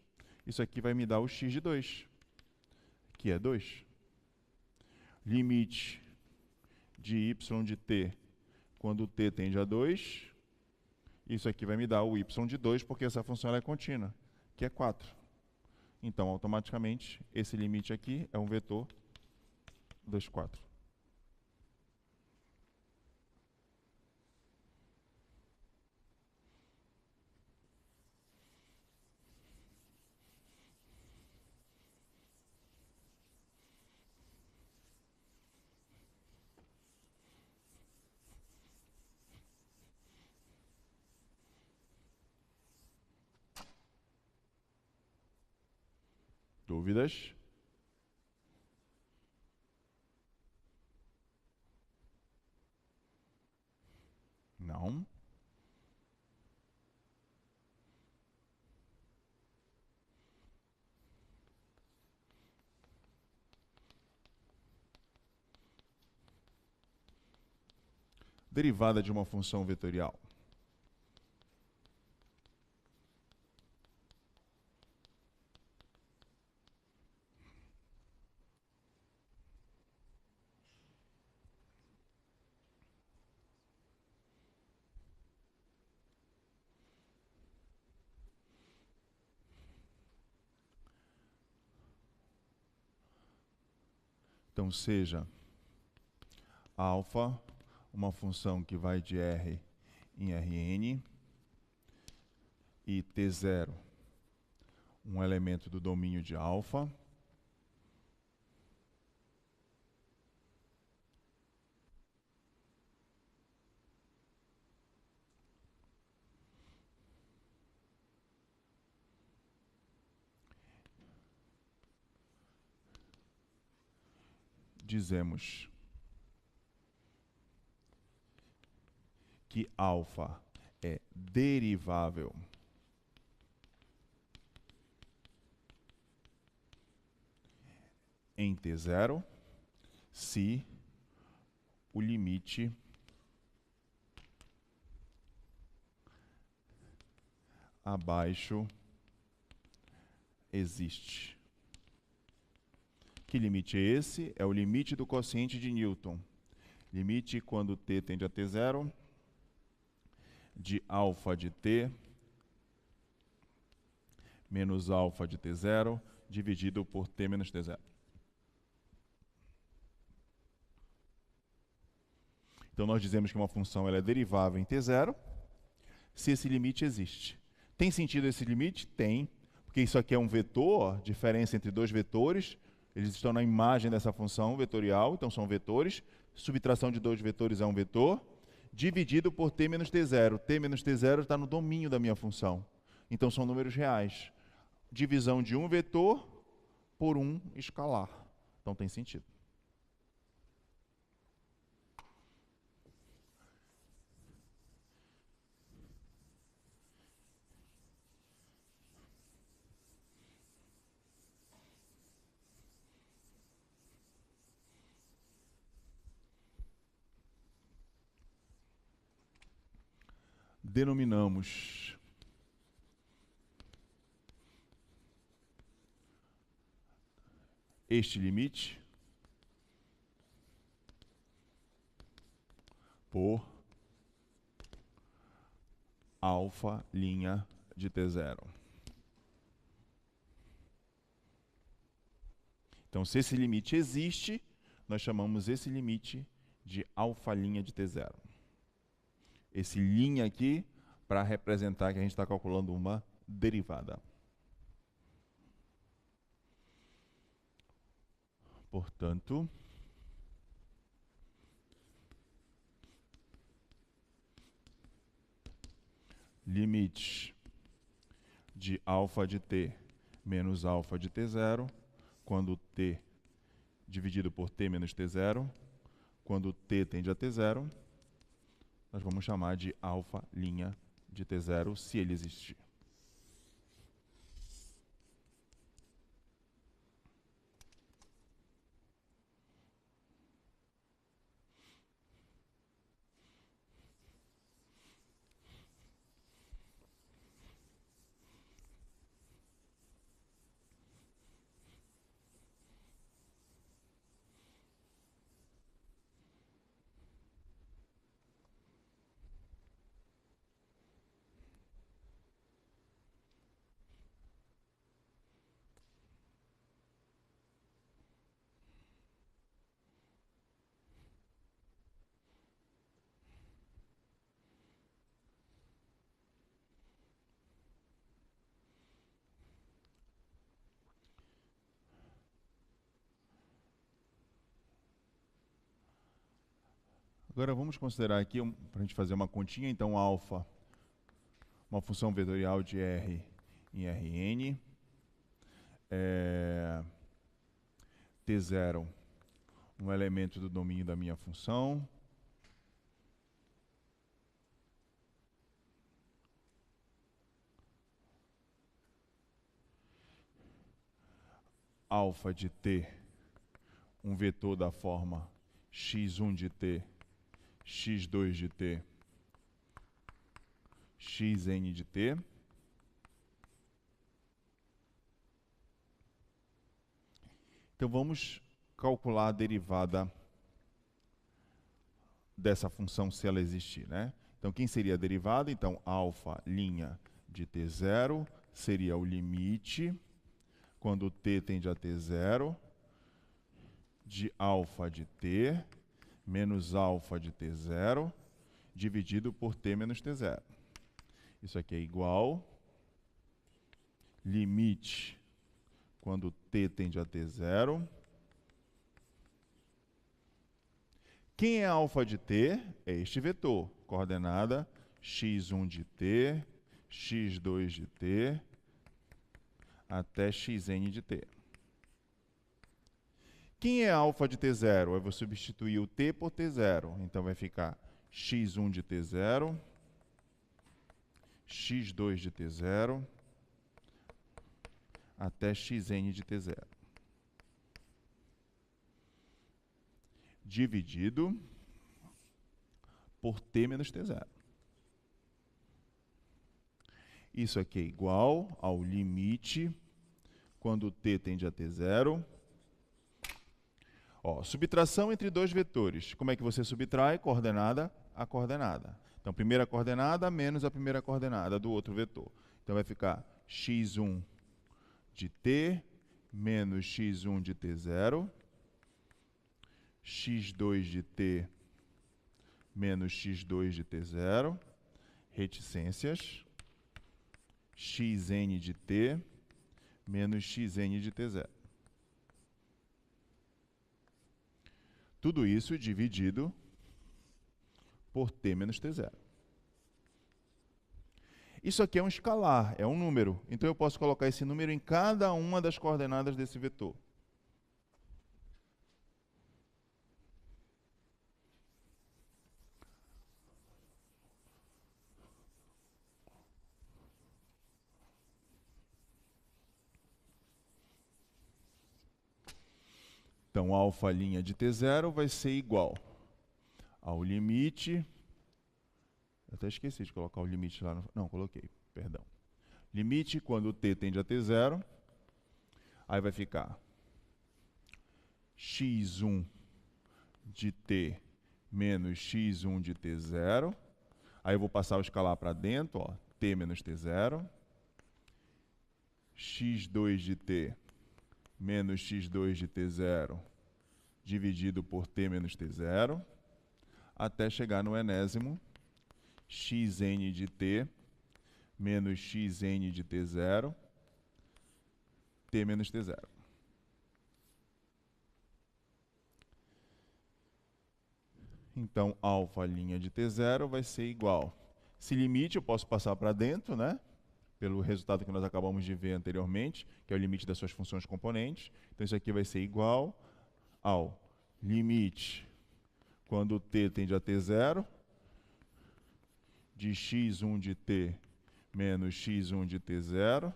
isso aqui vai me dar o x de 2, que é 2. Limite de y de t quando t tende a 2, isso aqui vai me dar o y de 2, porque essa função ela é contínua, que é 4. Então, automaticamente, esse limite aqui é um vetor 2, 4. Dúvidas? Não? Derivada de uma função vetorial. Então, seja alfa uma função que vai de R em Rn e T0 um elemento do domínio de alfa, dizemos que alfa é derivável em T0 se o limite abaixo existe. Que limite é esse? É o limite do quociente de Newton. Limite quando t tende a T0 de alfa de t menos alfa de T0 dividido por t menos T0. Então, nós dizemos que uma função ela é derivável em T0 se esse limite existe. Tem sentido esse limite? Tem, porque isso aqui é um vetor, diferença entre dois vetores, eles estão na imagem dessa função vetorial, então são vetores, subtração de dois vetores é um vetor, dividido por t menos T0. T menos T0 está no domínio da minha função, então são números reais. Divisão de um vetor por um escalar, então tem sentido. Denominamos este limite por alfa linha de T0. Então, se esse limite existe, nós chamamos esse limite de alfa linha de T0. Esse linha aqui para representar que a gente está calculando uma derivada. Portanto, limite de alfa de t menos alfa de T0, quando t dividido por t menos T0, quando t tende a T0, nós vamos chamar de alfa linha de T0, se ele existir. Agora vamos considerar aqui, para a gente fazer uma continha, então alfa, uma função vetorial de R em Rn, T0, um elemento do domínio da minha função. Alfa de t, um vetor da forma x1 de t, x2 de t, xn de t. Então vamos calcular a derivada dessa função se ela existir, né? Então quem seria a derivada? Então alfa' de t0 seria o limite quando t tende a t0 de alfa de t menos alfa de t0 dividido por t menos t0. Isso aqui é igual limite quando t tende a t0. Quem é alfa de t? É este vetor, coordenada x1 de t, x2 de t, até xn de t. Quem é alfa de t0? Eu vou substituir o t por t0. Então vai ficar x1 de t0, x2 de t0, até xn de t0. Dividido por t menos t0. Isso aqui é igual ao limite quando t tende a t0. Ó, subtração entre dois vetores. Como é que você subtrai? Coordenada a coordenada. Então, primeira coordenada menos a primeira coordenada do outro vetor. Então, vai ficar x1 de t menos x1 de t0, x2 de t menos x2 de t0, reticências, xn de t menos xn de t0. Tudo isso dividido por t menos t0. Isso aqui é um escalar, é um número. Então eu posso colocar esse número em cada uma das coordenadas desse vetor. Então, alfa' de t0 vai ser igual ao limite... Eu até esqueci de colocar o limite lá. Não, coloquei, perdão. Limite quando t tende a t0. Aí vai ficar x1 de t menos x1 de t0. Aí eu vou passar o escalar para dentro, ó, t menos t0. x2 de t menos x2 de t0 dividido por t menos t0, até chegar no enésimo, xn de t menos xn de t0, t menos t0. Então, alfa' de t0 vai ser igual. Esse limite eu posso passar para dentro, né? Pelo resultado que nós acabamos de ver anteriormente, que é o limite das suas funções componentes. Então, isso aqui vai ser igual ao limite quando t tende a t0 de x1 de t menos x1 de t0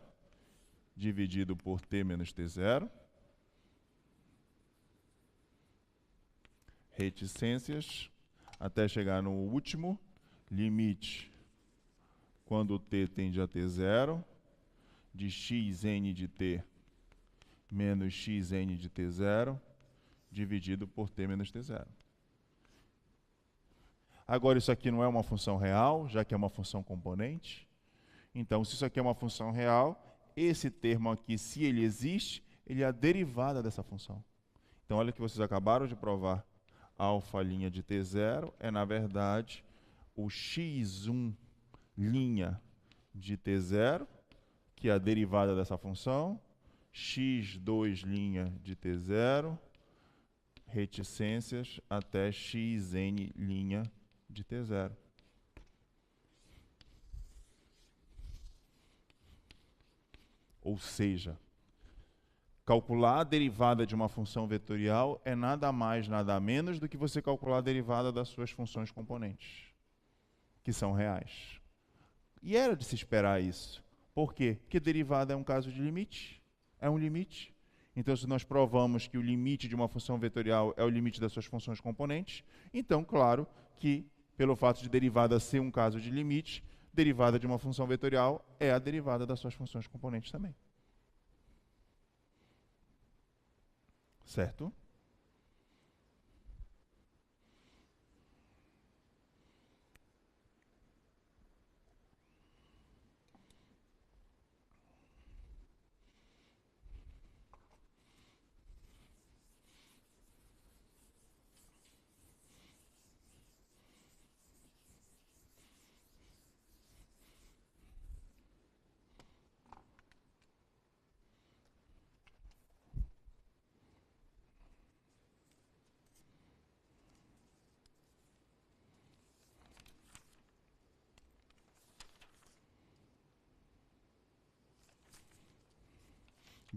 dividido por t menos t0. Reticências, até chegar no último, limite quando t tende a t0 de xn de t menos xn de t0 dividido por t menos t0. Agora, isso aqui não é uma função real, já que é uma função componente. Então, se isso aqui é uma função real, esse termo aqui, se ele existe, ele é a derivada dessa função. Então, olha o que vocês acabaram de provar. Alfa' de t0 é, na verdade, o x1' de t0, que é a derivada dessa função, x2' de t0, reticências, até xn' de t0. Ou seja, Calcular a derivada de uma função vetorial é nada mais, nada menos do que você calcular a derivada das suas funções componentes, que são reais. E era de se esperar isso. Por quê? Porque derivada é um caso de limite. É um limite. Então, se nós provamos que o limite de uma função vetorial é o limite das suas funções componentes, então, claro que, pelo fato de derivada ser um caso de limite, derivada de uma função vetorial é a derivada das suas funções componentes também. Certo?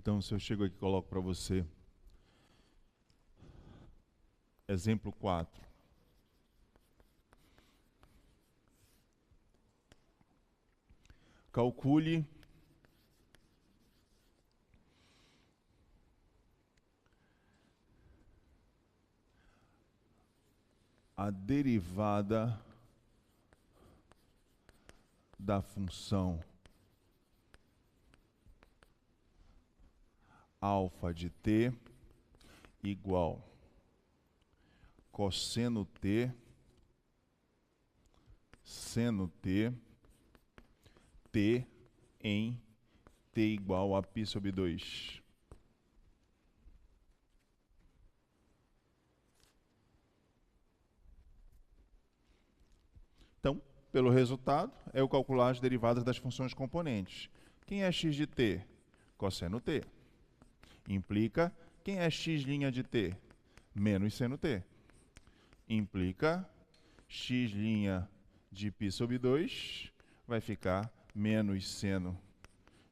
Então, se eu chego aqui e coloco para você exemplo 4. Calcule a derivada da função alfa de t igual cosseno t, seno t, t em t igual a π sobre 2. Então, pelo resultado, é eu calcular as derivadas das funções componentes. Quem é x de t? Cosseno t. Implica, quem é x' de t? Menos seno t. Implica, x' de π sobre 2 vai ficar menos seno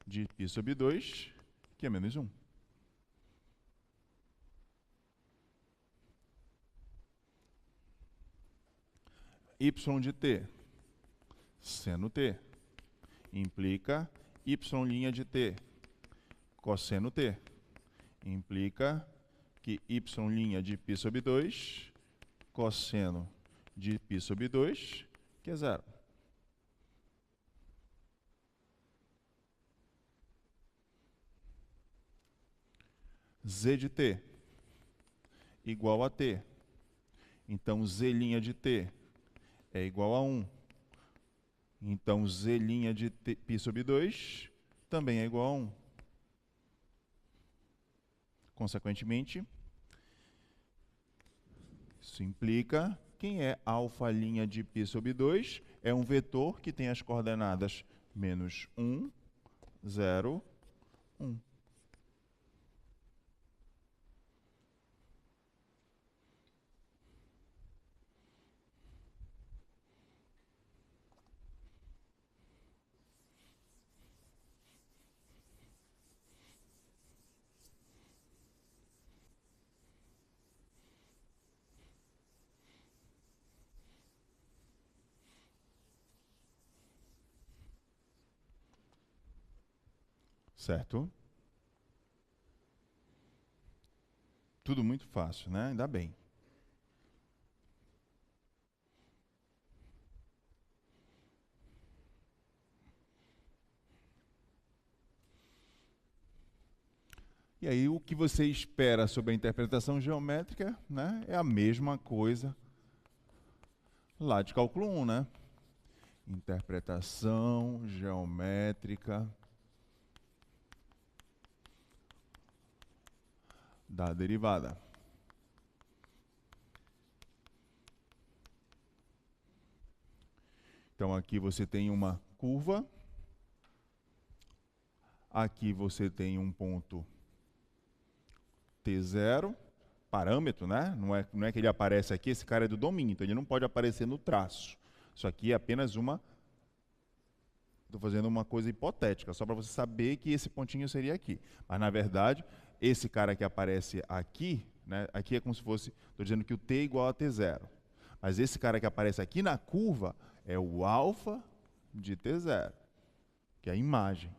de π sobre 2, que é menos 1. Y de t, seno t. Implica y' de t, cosseno t. Implica que y' de π sobre 2, cosseno de π sobre 2, que é 0. Z de t igual a t. Então, z' de t é igual a 1. Então, z' de π sobre 2 também é igual a 1. Consequentemente, isso implica quem é alfa' de π sobre 2 é um vetor que tem as coordenadas menos 1, 0, 1. Certo? Tudo muito fácil, né? Ainda bem. E aí, o que você espera sobre a interpretação geométrica, né, é a mesma coisa lá de cálculo 1, né? Interpretação geométrica da derivada. Então, aqui você tem uma curva. Aqui você tem um ponto T0, parâmetro, né? Não é que ele aparece aqui, esse cara é do domínio, então ele não pode aparecer no traço. Isso aqui é apenas uma... Estou fazendo uma coisa hipotética, só para você saber que esse pontinho seria aqui. Mas, na verdade, esse cara que aparece aqui, né, aqui é como se fosse, estou dizendo que o t é igual a t0. Mas esse cara que aparece aqui na curva é o alfa de t0, que é a imagem.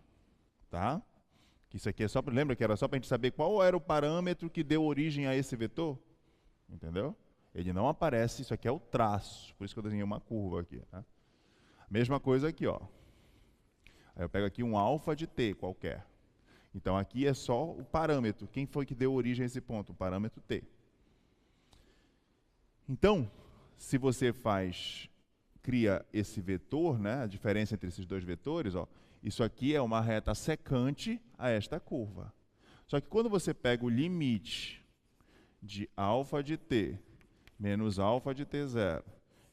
Tá? Isso aqui é só, lembra que era só para a gente saber qual era o parâmetro que deu origem a esse vetor? Entendeu? Ele não aparece, isso aqui é o traço, por isso que eu desenhei uma curva aqui. Tá? Mesma coisa aqui, ó. Aí eu pego aqui um alfa de t qualquer. Então aqui é só o parâmetro. Quem foi que deu origem a esse ponto? O parâmetro t. Então, se você cria esse vetor, né, a diferença entre esses dois vetores, ó, isso aqui é uma reta secante a esta curva. Só que quando você pega o limite de alfa de t menos alfa de t0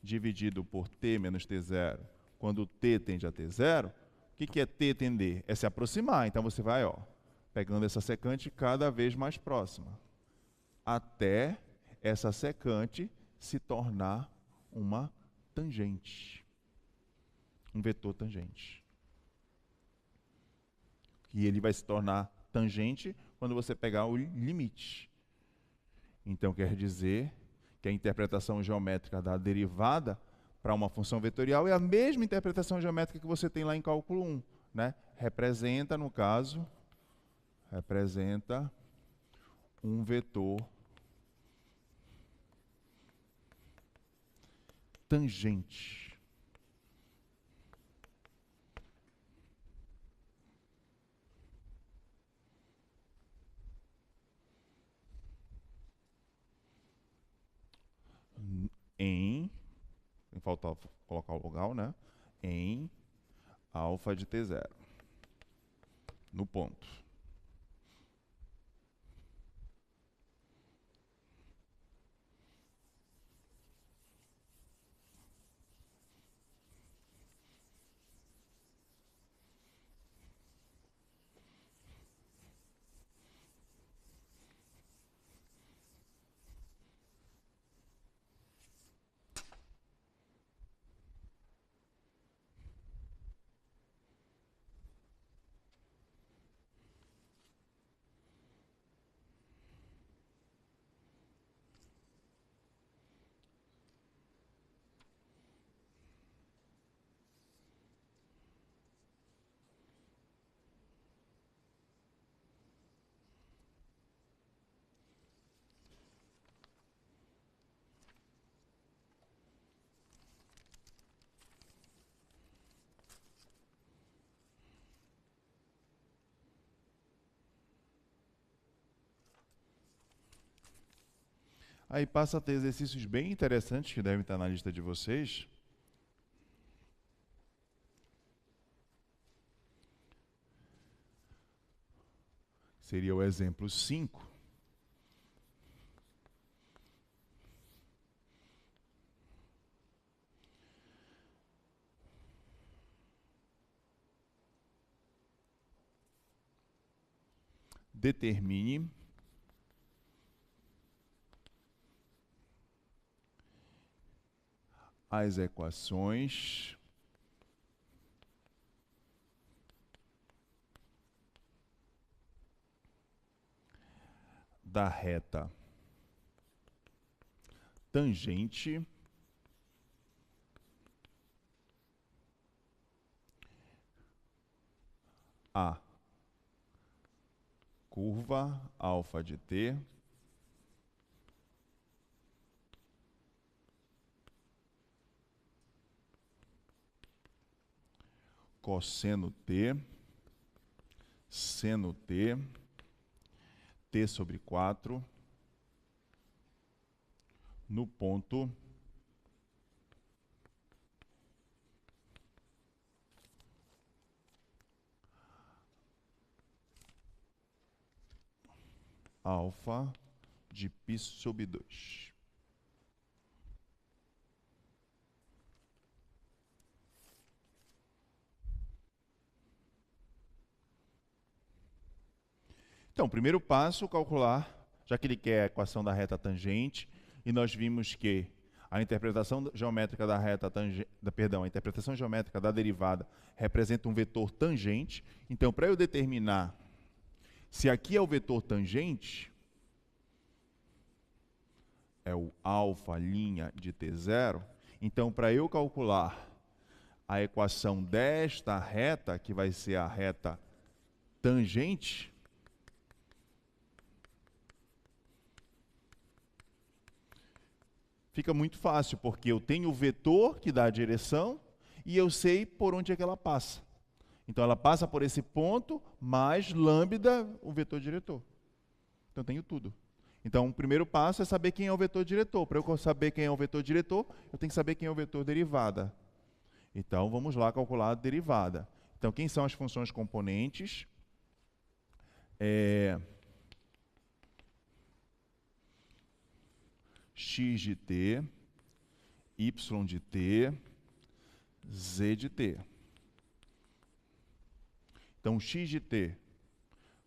dividido por t menos t0, quando t tende a t0, o que é t tender? É se aproximar. Então você vai, ó, pegando essa secante cada vez mais próxima, até essa secante se tornar uma tangente, um vetor tangente. E ele vai se tornar tangente quando você pegar o limite. Então quer dizer que a interpretação geométrica da derivada para uma função vetorial é a mesma interpretação geométrica que você tem lá em cálculo 1, né? Representa, no caso, representa um vetor tangente. Falta colocar o local, né? Em alfa de t0, no ponto. Aí passa a ter exercícios bem interessantes que devem estar na lista de vocês. Seria o exemplo 5. Determine as equações da reta tangente a curva alfa de t cosseno t, seno t, t sobre 4, no ponto alfa de π sobre 2. Então, primeiro passo, calcular, já que ele quer a equação da reta tangente, e nós vimos que a interpretação geométrica da reta tangente, a interpretação geométrica da derivada representa um vetor tangente. Então, para eu determinar Se aqui é o vetor tangente, é o alfa linha de T0, então para eu calcular a equação desta reta, que vai ser a reta tangente, fica muito fácil, porque eu tenho o vetor que dá a direção e eu sei por onde é que ela passa. Então, ela passa por esse ponto, mais lambda, o vetor diretor. Então, eu tenho tudo. Então, o primeiro passo é saber quem é o vetor diretor. Para eu saber quem é o vetor diretor, eu tenho que saber quem é o vetor derivada. Então, vamos lá calcular a derivada. Então, quem são as funções componentes? X de t, y de t, z de t. Então, x de t,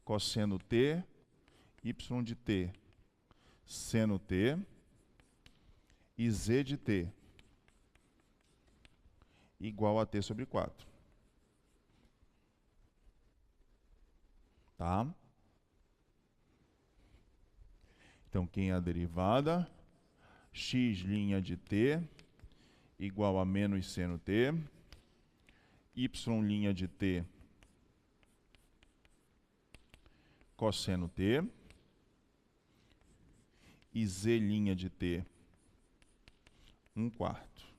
cosseno t, y de t, seno t, e z de t, igual a t sobre 4. Tá? Então, quem é a derivada? X' de t igual a menos seno t, y' de t cosseno t, e z' de t 1/4.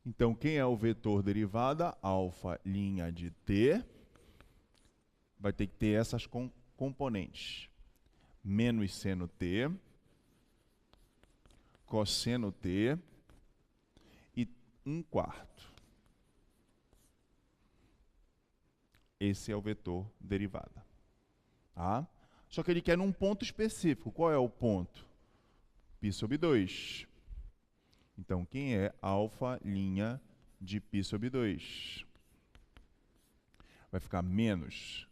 Então, quem é o vetor derivada? Alfa' de t vai ter que ter essas componentes. Menos seno t, cosseno t e 1/4. Esse é o vetor derivada. Tá? Só que ele quer num ponto específico. Qual é o ponto? π sobre 2. Então, quem é alfa' de π sobre 2? Vai ficar menos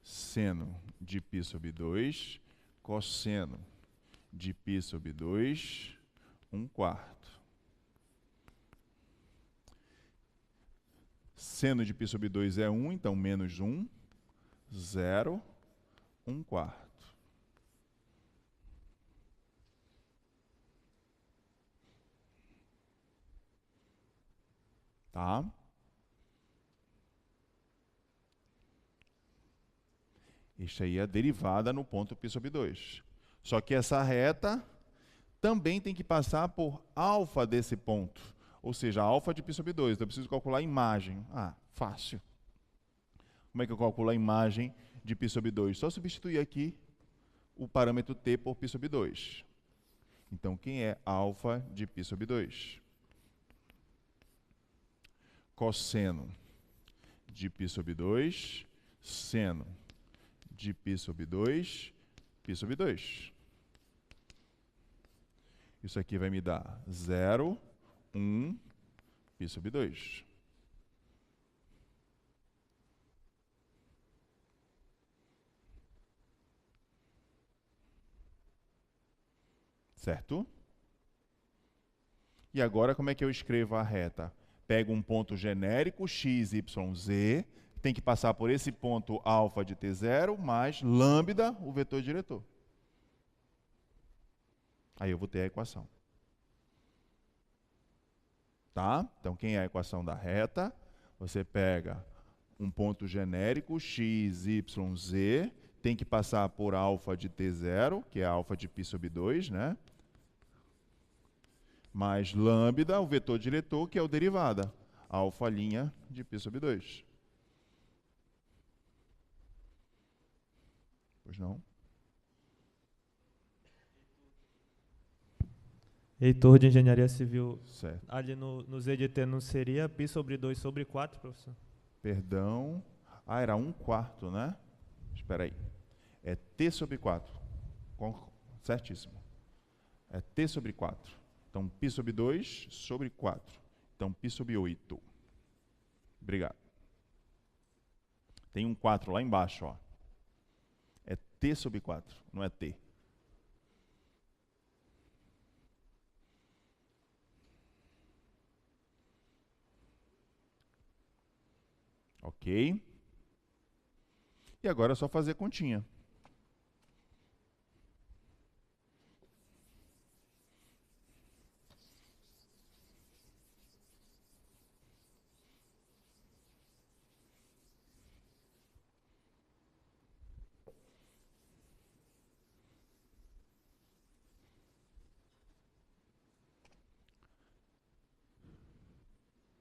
seno de π sobre 2, cosseno de π sobre 2, 1/4. Seno de π sobre 2 é 1, então menos 1, 0, 1/4. Tá? Isso aí é a derivada no ponto π sobre 2. Só que essa reta também tem que passar por alfa desse ponto. Ou seja, alfa de π sobre 2. Então, eu preciso calcular a imagem. Ah, fácil. Como é que eu calculo a imagem de π sobre 2? Só substituir aqui o parâmetro t por π sobre 2. Então, quem é alfa de π sobre 2? Cosseno de π sobre 2, seno de π sobre 2, π sobre 2. Isso aqui vai me dar 0, 1, π sobre 2. Certo? E agora, como é que eu escrevo a reta? Pego um ponto genérico, x, y, z, tem que passar por esse ponto alfa de t0, mais lambda, o vetor diretor. Aí eu vou ter a equação. Tá? Então, quem é a equação da reta? Você pega um ponto genérico, x, y, z, tem que passar por alfa de t0, que é alfa de π sobre 2, né? Mais lambda, o vetor diretor, que é o derivada, alfa' de π sobre 2. Pois não? Heitor de Engenharia Civil, Certo. ali no Z de T não seria π sobre 2 sobre 4, professor? Perdão. Ah, era 1/4, né? Espera aí. É t sobre 4. Certíssimo. É t sobre 4. Então, π sobre 2 sobre 4. Então, π sobre 8. Obrigado. Tem um 4 lá embaixo, ó. É t sobre 4, não é t. Ok? E agora é só fazer continha.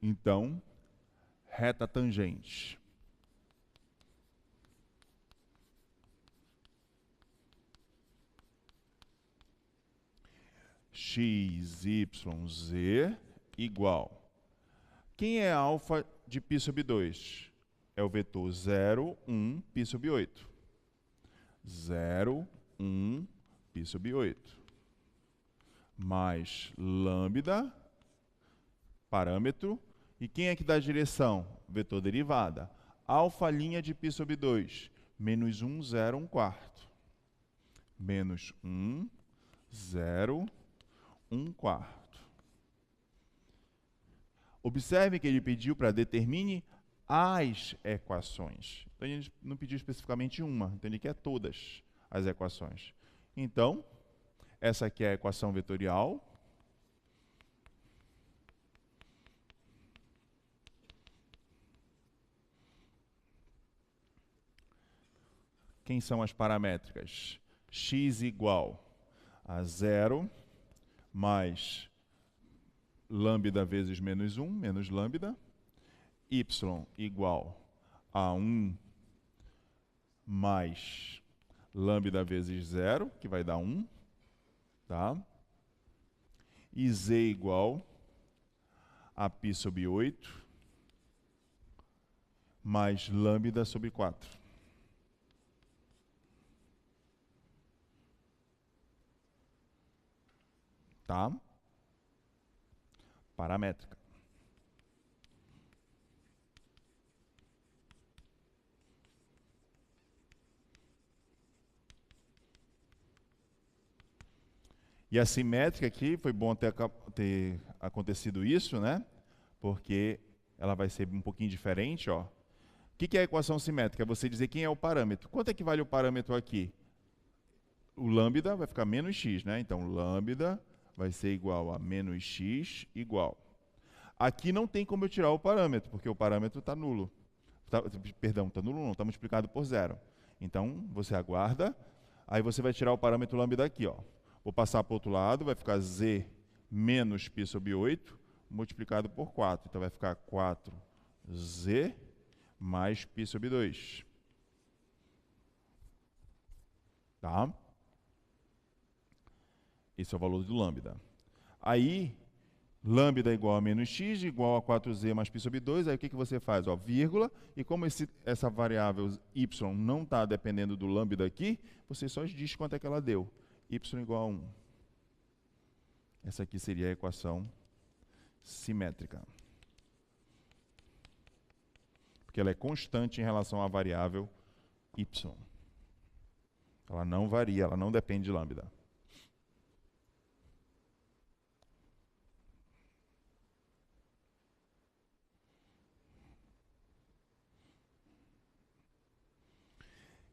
Então, reta tangente. X, Y, Z igual. Quem é alfa de π sobre 2? É o vetor 0, 1, π sobre 8. 0, 1, π sobre 8. Mais lambda, parâmetro. E quem é que dá a direção? Vetor derivada. Alfa linha de π sobre 2. Menos 1, 0, 1 quarto. Menos 1, 0, 1 quarto. Observe que ele pediu para determine as equações. Então, ele não pediu especificamente uma, então ele quer todas as equações. Então, essa aqui é a equação vetorial. Quem são as paramétricas? X igual a 0 mais lambda vezes menos 1, menos lambda. Y igual a 1 mais lambda vezes 0, que vai dar 1. Tá? E Z igual a π sobre 8 mais lambda sobre 4. Tá? Paramétrica. E a simétrica aqui, foi bom ter acontecido isso, né? Porque ela vai ser um pouquinho diferente, ó. O que é a equação simétrica? É você dizer quem é o parâmetro. Quanto é que vale o parâmetro aqui? O lambda vai ficar menos x, né? Então, lambda vai ser igual a menos x igual. Aqui não tem como eu tirar o parâmetro, porque o parâmetro está nulo. Perdão, está nulo não, está multiplicado por 0. Então, você aguarda, aí você vai tirar o parâmetro lambda daqui, ó. Vou passar para o outro lado, vai ficar z menos π sobre 8, multiplicado por 4. Então, vai ficar 4z mais π sobre 2. Tá? Esse é o valor do lambda. Aí, lambda igual a menos x, igual a 4z mais π sobre 2. Aí, o que você faz? Ó, vírgula, e como essa variável y não está dependendo do lambda aqui, você só diz quanto é que ela deu. Y igual a 1. Essa aqui seria a equação simétrica. Porque ela é constante em relação à variável y. Ela não varia, ela não depende de lambda.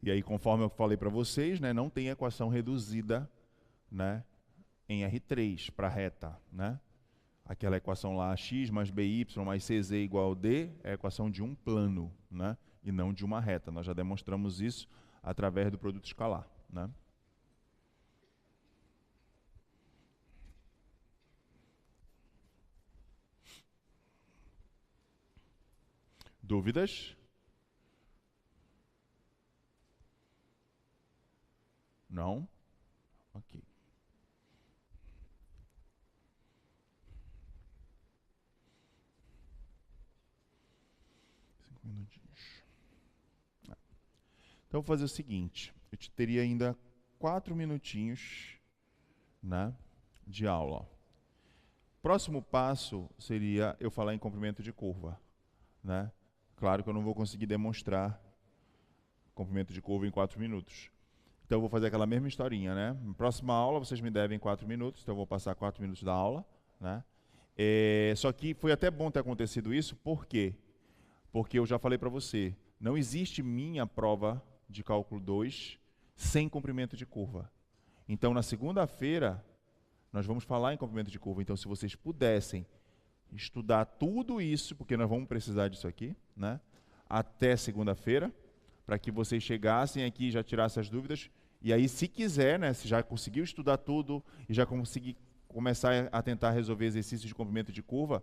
E aí, conforme eu falei para vocês, né, não tem equação reduzida, né, em R3 para reta. Né? Aquela equação lá, x mais by mais cz igual a d, é a equação de um plano, né, e não de uma reta. Nós já demonstramos isso através do produto escalar. Né? Dúvidas? Não? Ok. Então, vou fazer o seguinte. Eu teria ainda 4 minutinhos, né, de aula. Próximo passo seria eu falar em comprimento de curva. Né? Claro que eu não vou conseguir demonstrar comprimento de curva em 4 minutos. Então, eu vou fazer aquela mesma historinha, né? Na próxima aula, vocês me devem 4 minutos, então eu vou passar 4 minutos da aula, né? Só que foi até bom ter acontecido isso, por quê? Porque eu já falei para você, não existe minha prova de cálculo 2 sem comprimento de curva. Então, na segunda-feira, nós vamos falar em comprimento de curva. Então, se vocês pudessem estudar tudo isso, porque nós vamos precisar disso aqui, né? Até segunda-feira, para que vocês chegassem aqui e já tirassem as dúvidas. E aí, se quiser, né, se já conseguiu estudar tudo e já conseguir começar a tentar resolver exercícios de comprimento de curva,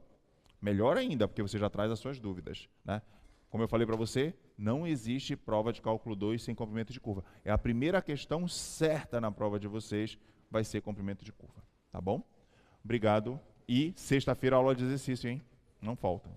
melhor ainda, porque você já traz as suas dúvidas, né? Como eu falei para você, não existe prova de cálculo 2 sem comprimento de curva. É a primeira questão certa na prova de vocês, vai ser comprimento de curva, tá bom? Obrigado. E sexta-feira aula de exercício, hein? Não falta.